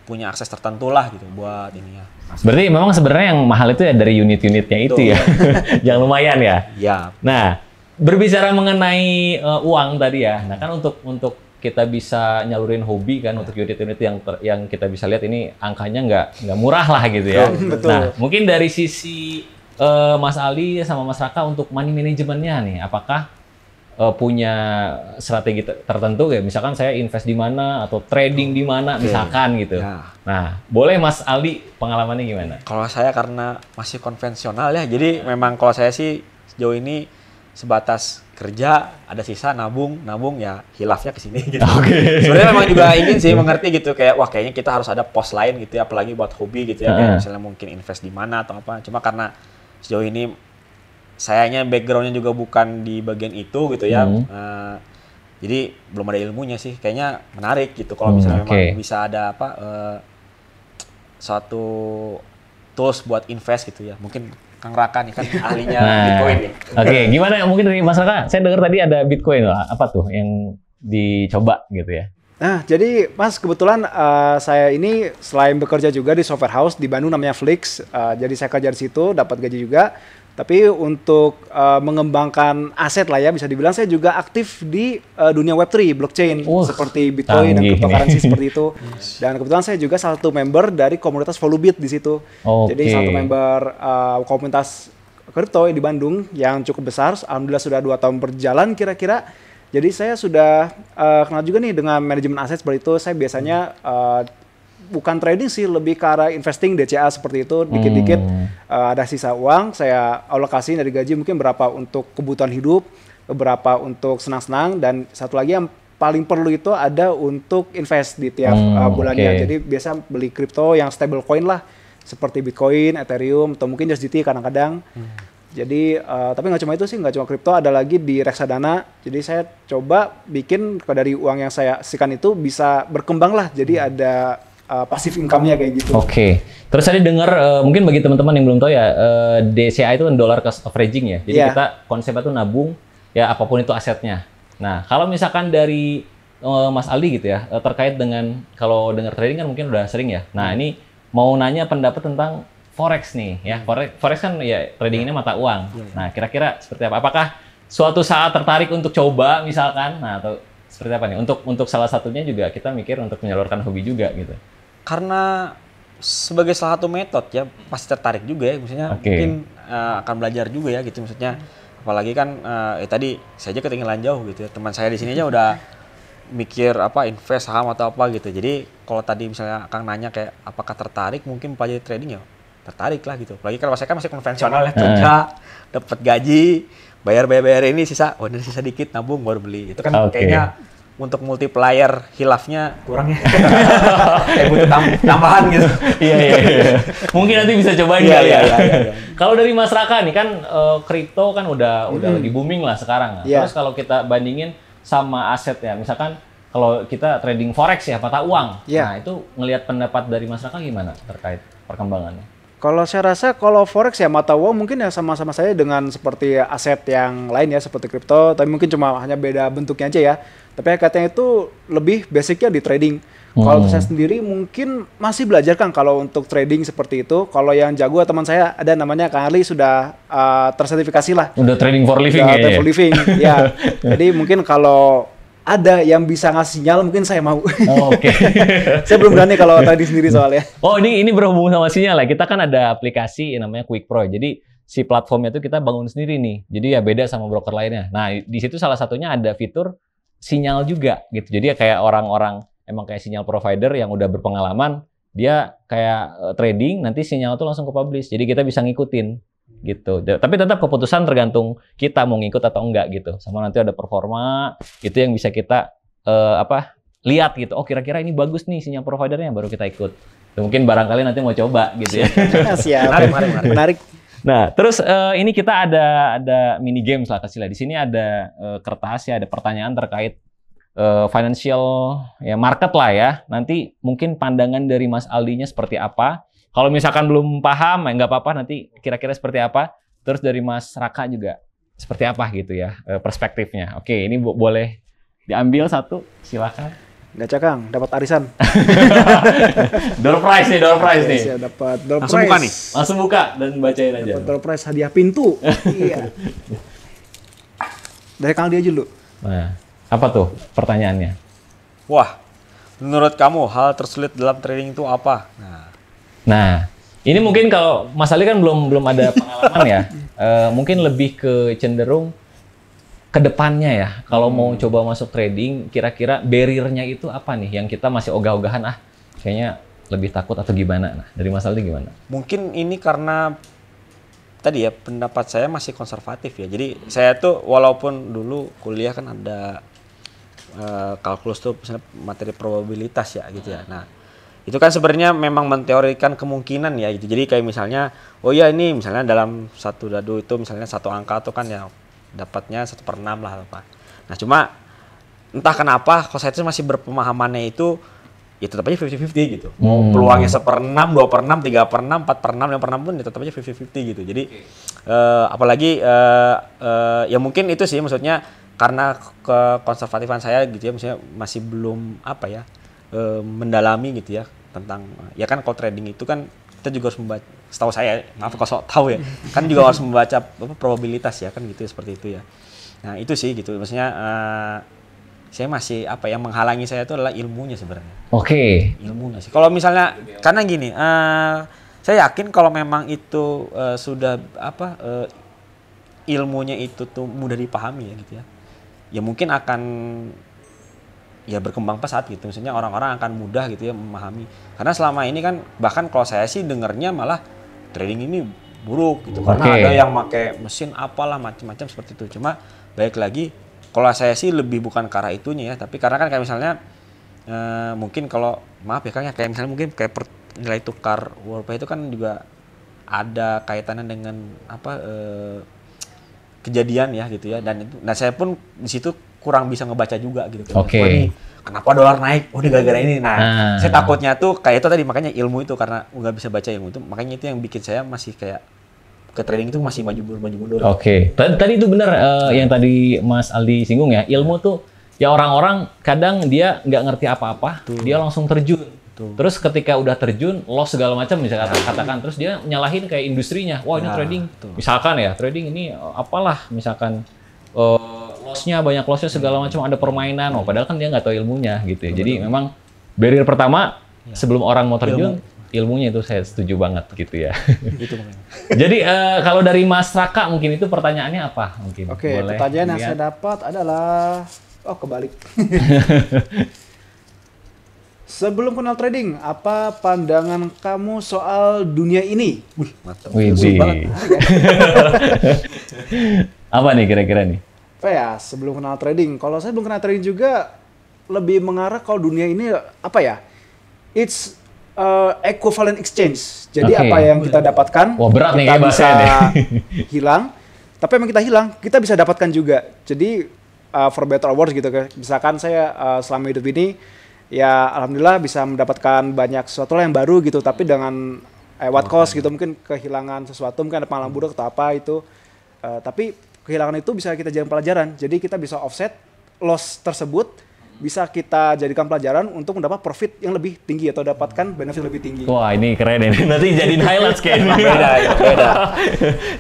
punya akses tertentu lah gitu buat ini ya. Berarti memang sebenarnya yang mahal itu ya dari unit-unitnya itu ya, yang lumayan ya. Ya. Nah berbicara mengenai uang tadi ya, nah kan untuk kita bisa nyalurin hobi kan untuk unit-unit yang kita bisa lihat ini angkanya nggak murah lah gitu ya. Betul. Nah mungkin dari sisi Mas Ali sama Mas Raka untuk money manajemennya nih, apakah punya strategi tertentu ya? Misalkan saya invest di mana atau trading di mana misalkan gitu. Ya. Nah boleh Mas Ali pengalamannya gimana? Kalau saya karena masih konvensional ya, jadi memang kalau saya sih sejauh ini sebatas kerja, ada sisa nabung ya hilafnya ke sini gitu. Sebenarnya memang juga ingin sih mengerti gitu kayak kayaknya kita harus ada pos lain gitu ya, apalagi buat hobi gitu ya, kayak misalnya mungkin invest di mana atau apa. Cuma karena sejauh ini sayanya backgroundnya juga bukan di bagian itu gitu ya. Jadi belum ada ilmunya sih. Kayaknya menarik gitu kalau misalnya memang bisa ada suatu tools buat invest gitu ya. Mungkin Kang Raka nih kan ahlinya Bitcoin nih. Oke, gimana mungkin dari Mas Raka? Saya dengar tadi ada Bitcoin, apa tuh yang dicoba gitu ya? Nah, jadi Mas kebetulan saya ini selain bekerja juga di software house di Bandung namanya Flix. Jadi saya kerja di situ, dapat gaji juga. Tapi untuk mengembangkan aset lah ya, bisa dibilang saya juga aktif di dunia Web3, blockchain, seperti Bitcoin dan cryptocurrency seperti itu. Dan kebetulan saya juga salah satu member dari komunitas Volubit di situ. Jadi salah satu member komunitas kripto di Bandung yang cukup besar. Alhamdulillah sudah 2 tahun berjalan kira-kira. Jadi saya sudah kenal juga nih dengan manajemen aset seperti itu. Saya biasanya bukan trading sih, lebih ke arah investing DCA seperti itu, dikit-dikit ada sisa uang, saya alokasi dari gaji mungkin berapa untuk kebutuhan hidup, beberapa untuk senang-senang, dan satu lagi yang paling perlu itu ada untuk invest di tiap bulannya. Jadi biasa beli kripto yang stable coin lah, seperti Bitcoin, Ethereum, atau mungkin USDT kadang-kadang. Jadi, tapi nggak cuma itu sih, nggak cuma kripto, ada lagi di reksadana. Jadi saya coba bikin dari uang yang saya sisihkan itu bisa berkembang lah, jadi ada pasif income-nya kayak gitu. Terus tadi dengar mungkin bagi teman-teman yang belum tahu ya, DCA itu kan dollar cost averaging ya. Jadi kita konsepnya tuh nabung ya apapun itu asetnya. Nah, kalau misalkan dari Mas Aldi gitu ya, terkait dengan kalau dengar trading kan mungkin udah sering ya. Nah, ini mau nanya pendapat tentang forex nih ya. Forex kan ya trading ini mata uang. Nah, kira-kira seperti apa? Apakah suatu saat tertarik untuk coba misalkan? Nah, atau Seperti apa nih? Untuk salah satunya juga kita mikir untuk menyalurkan hobi juga gitu. Karena sebagai salah satu metode ya pasti tertarik juga ya, maksudnya mungkin akan belajar juga ya gitu, maksudnya apalagi kan tadi saya aja ketinggalan jauh gitu ya, teman saya di sini aja udah mikir apa invest saham atau apa gitu. Jadi kalau tadi misalnya Kang nanya kayak apakah tertarik mungkin pelajari trading ya tertarik lah gitu. Apalagi kalau saya kan masih konvensional ya, kerja dapat gaji, bayar ini sisa, ini sisa dikit nabung baru beli. Itu kan kayaknya untuk multiplier hilafnya kurang ya. Kayak butuh tambahan gitu. Iya. Mungkin nanti bisa cobain kali ya. Kalau dari Mas Raka nih kan kripto kan udah lagi booming lah sekarang. Terus kalau kita bandingin sama aset ya, misalkan kalau kita trading forex ya, mata uang. Nah, itu ngelihat pendapat dari Mas Raka gimana terkait perkembangannya? Kalau saya rasa kalau forex ya mata uang mungkin ya sama-sama saya dengan seperti aset yang lain ya seperti kripto, tapi mungkin cuma hanya beda bentuknya aja ya. Tapi katanya itu lebih basicnya di trading. Kalau saya sendiri mungkin masih belajar kan kalau untuk trading seperti itu. Kalau yang jago teman saya ada namanya Kang Ali sudah tersertifikasi lah. Udah trading for living ya. For living ya. Jadi mungkin kalau ada yang bisa ngasih sinyal mungkin saya mau. Oke. Saya belum berani kalau tadi sendiri soalnya. Oh ini berhubung sama sinyal ya. Kita kan ada aplikasi namanya Quick Pro. Jadi si platformnya itu kita bangun sendiri nih. Jadi ya beda sama broker lainnya. Nah di situ salah satunya ada fitur sinyal juga gitu. Jadi ya kayak orang-orang emang kayak sinyal provider yang udah berpengalaman, dia kayak trading nanti sinyal tuh langsung ke publish. Jadi kita bisa ngikutin gitu. Tapi tetap keputusan tergantung kita mau ngikut atau enggak gitu. Sama nanti ada performa itu yang bisa kita lihat gitu. Oh kira-kira ini bagus nih sinyal providernya baru kita ikut. Mungkin barangkali nanti mau coba gitu ya. Siap. Menarik. Nah, terus ini kita ada mini games lah kasih lah. Di sini ada kertas ya, ada pertanyaan terkait financial ya market lah ya. Nanti mungkin pandangan dari Mas Aldinya seperti apa. Kalau misalkan belum paham, ya nggak apa-apa. Nanti kira-kira seperti apa. Terus dari Mas Raka juga seperti apa gitu ya perspektifnya. Oke, ini boleh diambil satu, silakan. Gacha Kang, dapat arisan. Door prize nih. Ya, dapat door langsung prize. buka nih. Langsung buka dan bacain aja. Dapat door prize hadiah pintu. Iya. Dari Kang dia aja dulu. Nah, apa tuh pertanyaannya? Wah, menurut kamu hal tersulit dalam trading itu apa? Nah, ini mungkin kalau Mas Ali kan belum ada pengalaman ya. Mungkin lebih ke cenderung ke depannya ya. Kalau mau coba masuk trading, kira-kira barrier-nya itu apa nih yang kita masih ogah-ogahan kayaknya lebih takut atau gimana? Nah, dari Mas Ali gimana? Mungkin ini karena tadi ya pendapat saya masih konservatif ya. Jadi saya tuh walaupun dulu kuliah kan ada kalkulus tuh misalnya materi probabilitas ya gitu ya. Nah, itu kan sebenarnya memang menteorikan kemungkinan ya gitu. Jadi kayak misalnya, oh ya ini misalnya dalam satu dadu itu misalnya satu angka tuh kan ya dapatnya 1/6 lah apa. Nah cuma entah kenapa kalau saya itu masih berpemahamannya itu ya tetap aja 50-50 gitu. Mau peluangnya 1/6, 2/6, 3/6, 4/6, 5/6 pun ya tetap aja 50-50 gitu. Jadi apalagi ya mungkin itu sih maksudnya karena kekonservatifan saya gitu ya, maksudnya masih belum mendalami gitu ya tentang ya kan kalau trading itu kan kita juga harus membaca, setahu saya maaf kalau sok tahu ya kan juga harus membaca probabilitas ya kan gitu ya, seperti itu ya. Nah itu sih gitu maksudnya saya masih yang menghalangi saya itu adalah ilmunya sebenarnya. Oke. Ilmunya sih kalau misalnya karena gini saya yakin kalau memang itu sudah ilmunya itu tuh mudah dipahami ya gitu ya mungkin akan ya berkembang pesat gitu, maksudnya orang-orang akan mudah gitu ya memahami. Karena selama ini kan bahkan kalau saya sih dengarnya malah trading ini buruk gitu, karena ada yang pakai mesin apalah macam-macam seperti itu. Cuma baik lagi kalau saya sih lebih bukan ke arah itunya ya, tapi karena kan kayak misalnya mungkin kalau maaf ya Kang ya kayak misalnya mungkin kayak nilai tukar world pay itu kan juga ada kaitannya dengan kejadian ya gitu ya, dan saya pun di situ kurang bisa ngebaca juga gitu. Oke. Kenapa dolar naik? Oh, gara-gara ini. Nah, saya takutnya tuh kayak itu tadi, makanya ilmu itu karena nggak bisa baca ilmu itu, makanya itu yang bikin saya masih kayak ke trading itu masih maju mundur. Oke. Tadi itu benar yang tadi Mas Aldi singgung ya, ilmu tuh ya orang-orang kadang dia nggak ngerti apa-apa, dia langsung terjun. Terus ketika udah terjun, loss segala macam misalnya katakan, terus dia nyalahin kayak industrinya. Wah, ini trading. Misalkan ya, trading ini apalah misalkan banyak loss-nya segala macam, ada permainan. Oh, padahal kan dia nggak tahu ilmunya gitu ya. Jadi memang barrier pertama sebelum orang mau terjun, ilmunya itu saya setuju banget gitu ya. Jadi kalau dari Mas Raka mungkin itu pertanyaannya apa? Mungkin Oke, boleh pertanyaan yang dilihat. saya dapat adalah, kebalik. Sebelum kenal trading, apa pandangan kamu soal dunia ini? Wih, mantap. Widih. Apa nih kira-kira nih? Apa ya, sebelum kenal trading? Kalau saya belum kenal trading juga, lebih mengarah kalau dunia ini, apa ya, it's equivalent exchange. Jadi Oke. apa yang kita dapatkan, Wah, berat nih kita kayak bisa bahasanya nih. hilang. Tapi emang kita hilang, kita bisa dapatkan juga. Jadi for better or worse gitu. Misalkan saya selama hidup ini, ya alhamdulillah bisa mendapatkan banyak sesuatu yang baru gitu. Tapi dengan what cost gitu, mungkin kehilangan sesuatu, mungkin ada pengalaman buruk atau apa itu. Tapi kehilangan itu bisa kita jadikan pelajaran. Jadi kita bisa offset loss tersebut, bisa kita jadikan pelajaran untuk mendapat profit yang lebih tinggi atau dapatkan benefit lebih tinggi. Wah, ini keren ini. Nanti jadiin highlights kayaknya. Beda.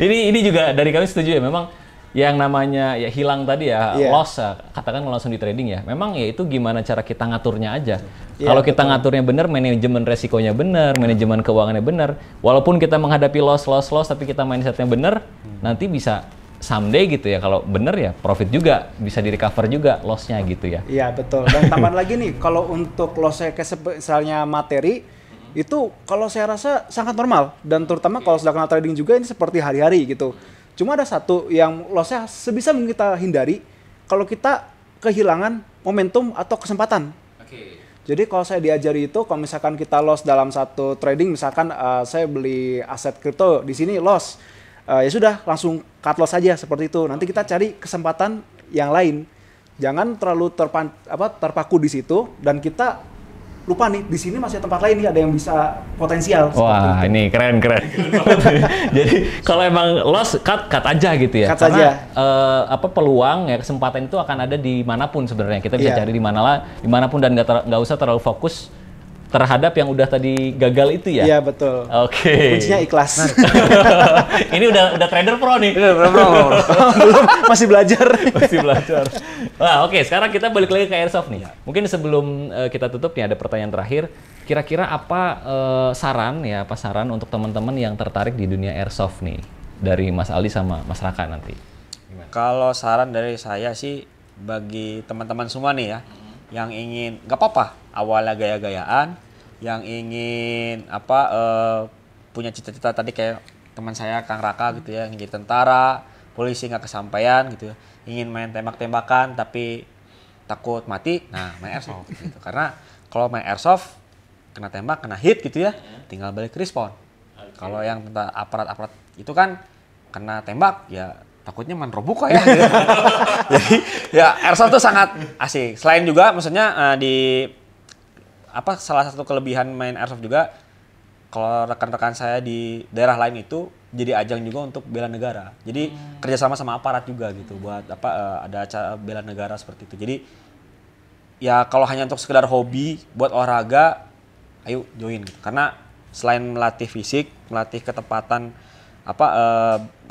ini juga dari kami setuju ya. Memang yang namanya ya hilang tadi ya, Iya. loss ya, katakan langsung di trading ya. Memang ya itu gimana cara kita ngaturnya aja. Iya, Kalau kita ngaturnya benar, manajemen resikonya benar, manajemen keuangannya benar, walaupun kita menghadapi loss tapi kita mindsetnya benar, nanti bisa someday gitu ya, kalau bener ya profit juga, bisa di recover juga loss-nya gitu ya. Iya betul. Dan tambahan lagi nih, kalau untuk loss-nya misalnya materi, itu kalau saya rasa sangat normal. Dan terutama kalau sudah kenal trading juga ini seperti hari-hari gitu. Cuma ada satu yang loss-nya sebisa mungkin kita hindari, kalau kita kehilangan momentum atau kesempatan. Jadi kalau saya diajari itu, kalau misalkan kita loss dalam satu trading, misalkan saya beli aset kripto di sini loss, ya sudah langsung cut loss saja seperti itu. Nanti kita cari kesempatan yang lain. Jangan terlalu terpaku di situ dan kita lupa nih di sini masih tempat lain nih ada yang bisa potensial. Wah, ini keren. Jadi kalau emang loss cut aja gitu ya. Cut Karena peluang ya, kesempatan itu akan ada dimanapun sebenarnya. Kita bisa cari dimanapun dan nggak usah terlalu fokus terhadap yang udah tadi gagal itu ya. Iya betul. Oke. Kuncinya ikhlas. Ini udah trader pro nih. Belum, masih belajar. Wah, oke. Sekarang kita balik lagi ke Airsoft nih. Mungkin sebelum kita tutup nih ada pertanyaan terakhir. Kira-kira apa saran untuk teman-teman yang tertarik di dunia Airsoft nih dari Mas Aldi sama Mas Raka nanti? Kalau saran dari saya sih bagi teman-teman semua nih ya, yang ingin nggak apa-apa awalnya gaya-gayaan, yang ingin punya cita-cita tadi kayak teman saya Kang Raka gitu ya, ingin jadi tentara, polisi nggak kesampaian gitu ya, ingin main tembak-tembakan tapi takut mati, nah main airsoft gitu. Karena kalau main airsoft kena tembak, kena hit gitu ya, tinggal balik respawn. Kalau yang tentang aparat-aparat itu kan kena tembak ya takutnya menrobuka ya. Jadi ya airsoft tuh sangat asik. Selain juga maksudnya salah satu kelebihan main airsoft juga, kalau rekan-rekan saya di daerah lain itu jadi ajang juga untuk bela negara. Jadi kerjasama sama aparat juga gitu buat ada acara bela negara seperti itu. Jadi ya kalau hanya untuk sekedar hobi buat olahraga, ayo join gitu. Karena selain melatih fisik, melatih ketepatan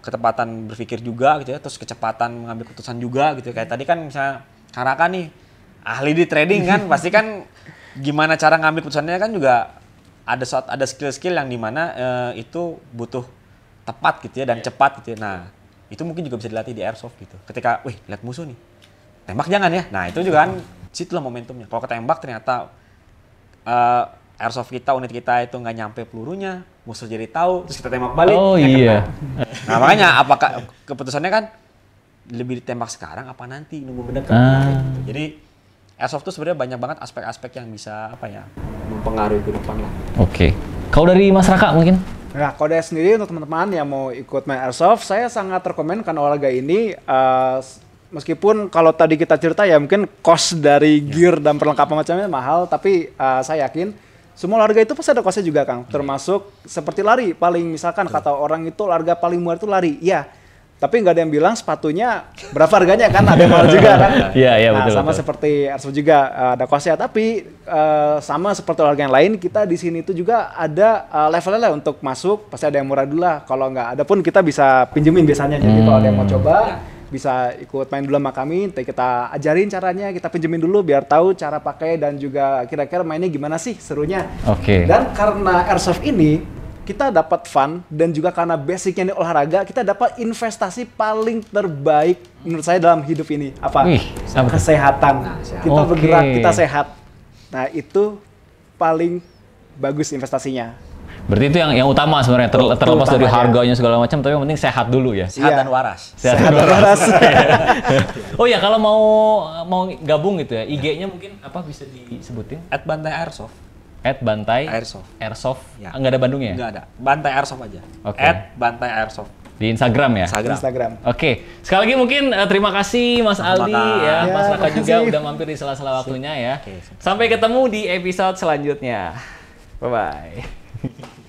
ketepatan berpikir juga gitu ya, terus kecepatan mengambil keputusan juga gitu. Kayak tadi kan misalnya Kang Raka nih ahli di trading kan, pasti kan gimana cara ngambil keputusannya kan juga ada skill-skill yang dimana itu butuh tepat gitu ya dan cepat gitu ya. Nah itu mungkin juga bisa dilatih di airsoft gitu. Ketika, wih lihat musuh nih, tembak jangan ya. Nah itu juga kan situlah momentumnya. Kalau ketembak ternyata airsoft kita, unit kita itu nggak nyampe pelurunya, musuh jadi tahu, terus kita tembak balik. Oh iya. Nah makanya apakah keputusannya kan lebih ditembak sekarang apa nanti nunggu mendekat. Gitu. Jadi airsoft tuh sebenarnya banyak banget aspek-aspek yang bisa mempengaruhi kehidupan lah. Oke. Kalau dari Mas Raka mungkin? Nah, kalau dari sendiri untuk teman-teman yang mau ikut main airsoft, saya sangat rekomen karena olahraga ini meskipun kalau tadi kita cerita ya mungkin cost dari gear dan perlengkapan macamnya mahal, tapi saya yakin semua olahraga itu pasti ada costnya juga, Kang. Termasuk seperti lari, paling misalkan kata orang itu olahraga paling murah itu lari. Iya. Tapi nggak ada yang bilang sepatunya berapa harganya kan, ada yang mahal juga kan. Iya, betul. Sama seperti airsoft juga ada costnya, tapi sama seperti olahraga yang lain, kita di sini itu juga ada levelnya lah untuk masuk, pasti ada yang murah dulu lah. Kalau nggak ada pun kita bisa pinjemin biasanya. Jadi kalau ada yang mau coba, bisa ikut main dulu sama kami, nanti kita ajarin caranya, kita pinjemin dulu biar tahu cara pakai dan juga kira-kira mainnya gimana sih serunya. Oke. Dan karena airsoft ini kita dapat fun dan juga karena basicnya ini olahraga, kita dapat investasi paling terbaik menurut saya dalam hidup ini. Apa? Kesehatan. Kita bergerak, kita sehat. Nah, itu paling bagus investasinya. Berarti itu yang utama sebenarnya, terlepas dari harganya segala macam, tapi yang penting sehat dulu ya. Sehat dan waras. Sehat dan waras. Oh ya, kalau mau gabung gitu ya, IG-nya mungkin apa bisa disebutin? @Bantai Airsoft. @Bantai Airsoft. Airsoft. Ya. Nggak ada Bandungnya? Nggak ada. Bantai Airsoft aja. Oke. @Bantai Airsoft. Di Instagram ya? Instagram. Oke, sekali lagi mungkin terima kasih Mas Aldi ya, Mas Raka juga udah mampir di sela-sela waktunya ya. Sampai ketemu di episode selanjutnya. Bye-bye.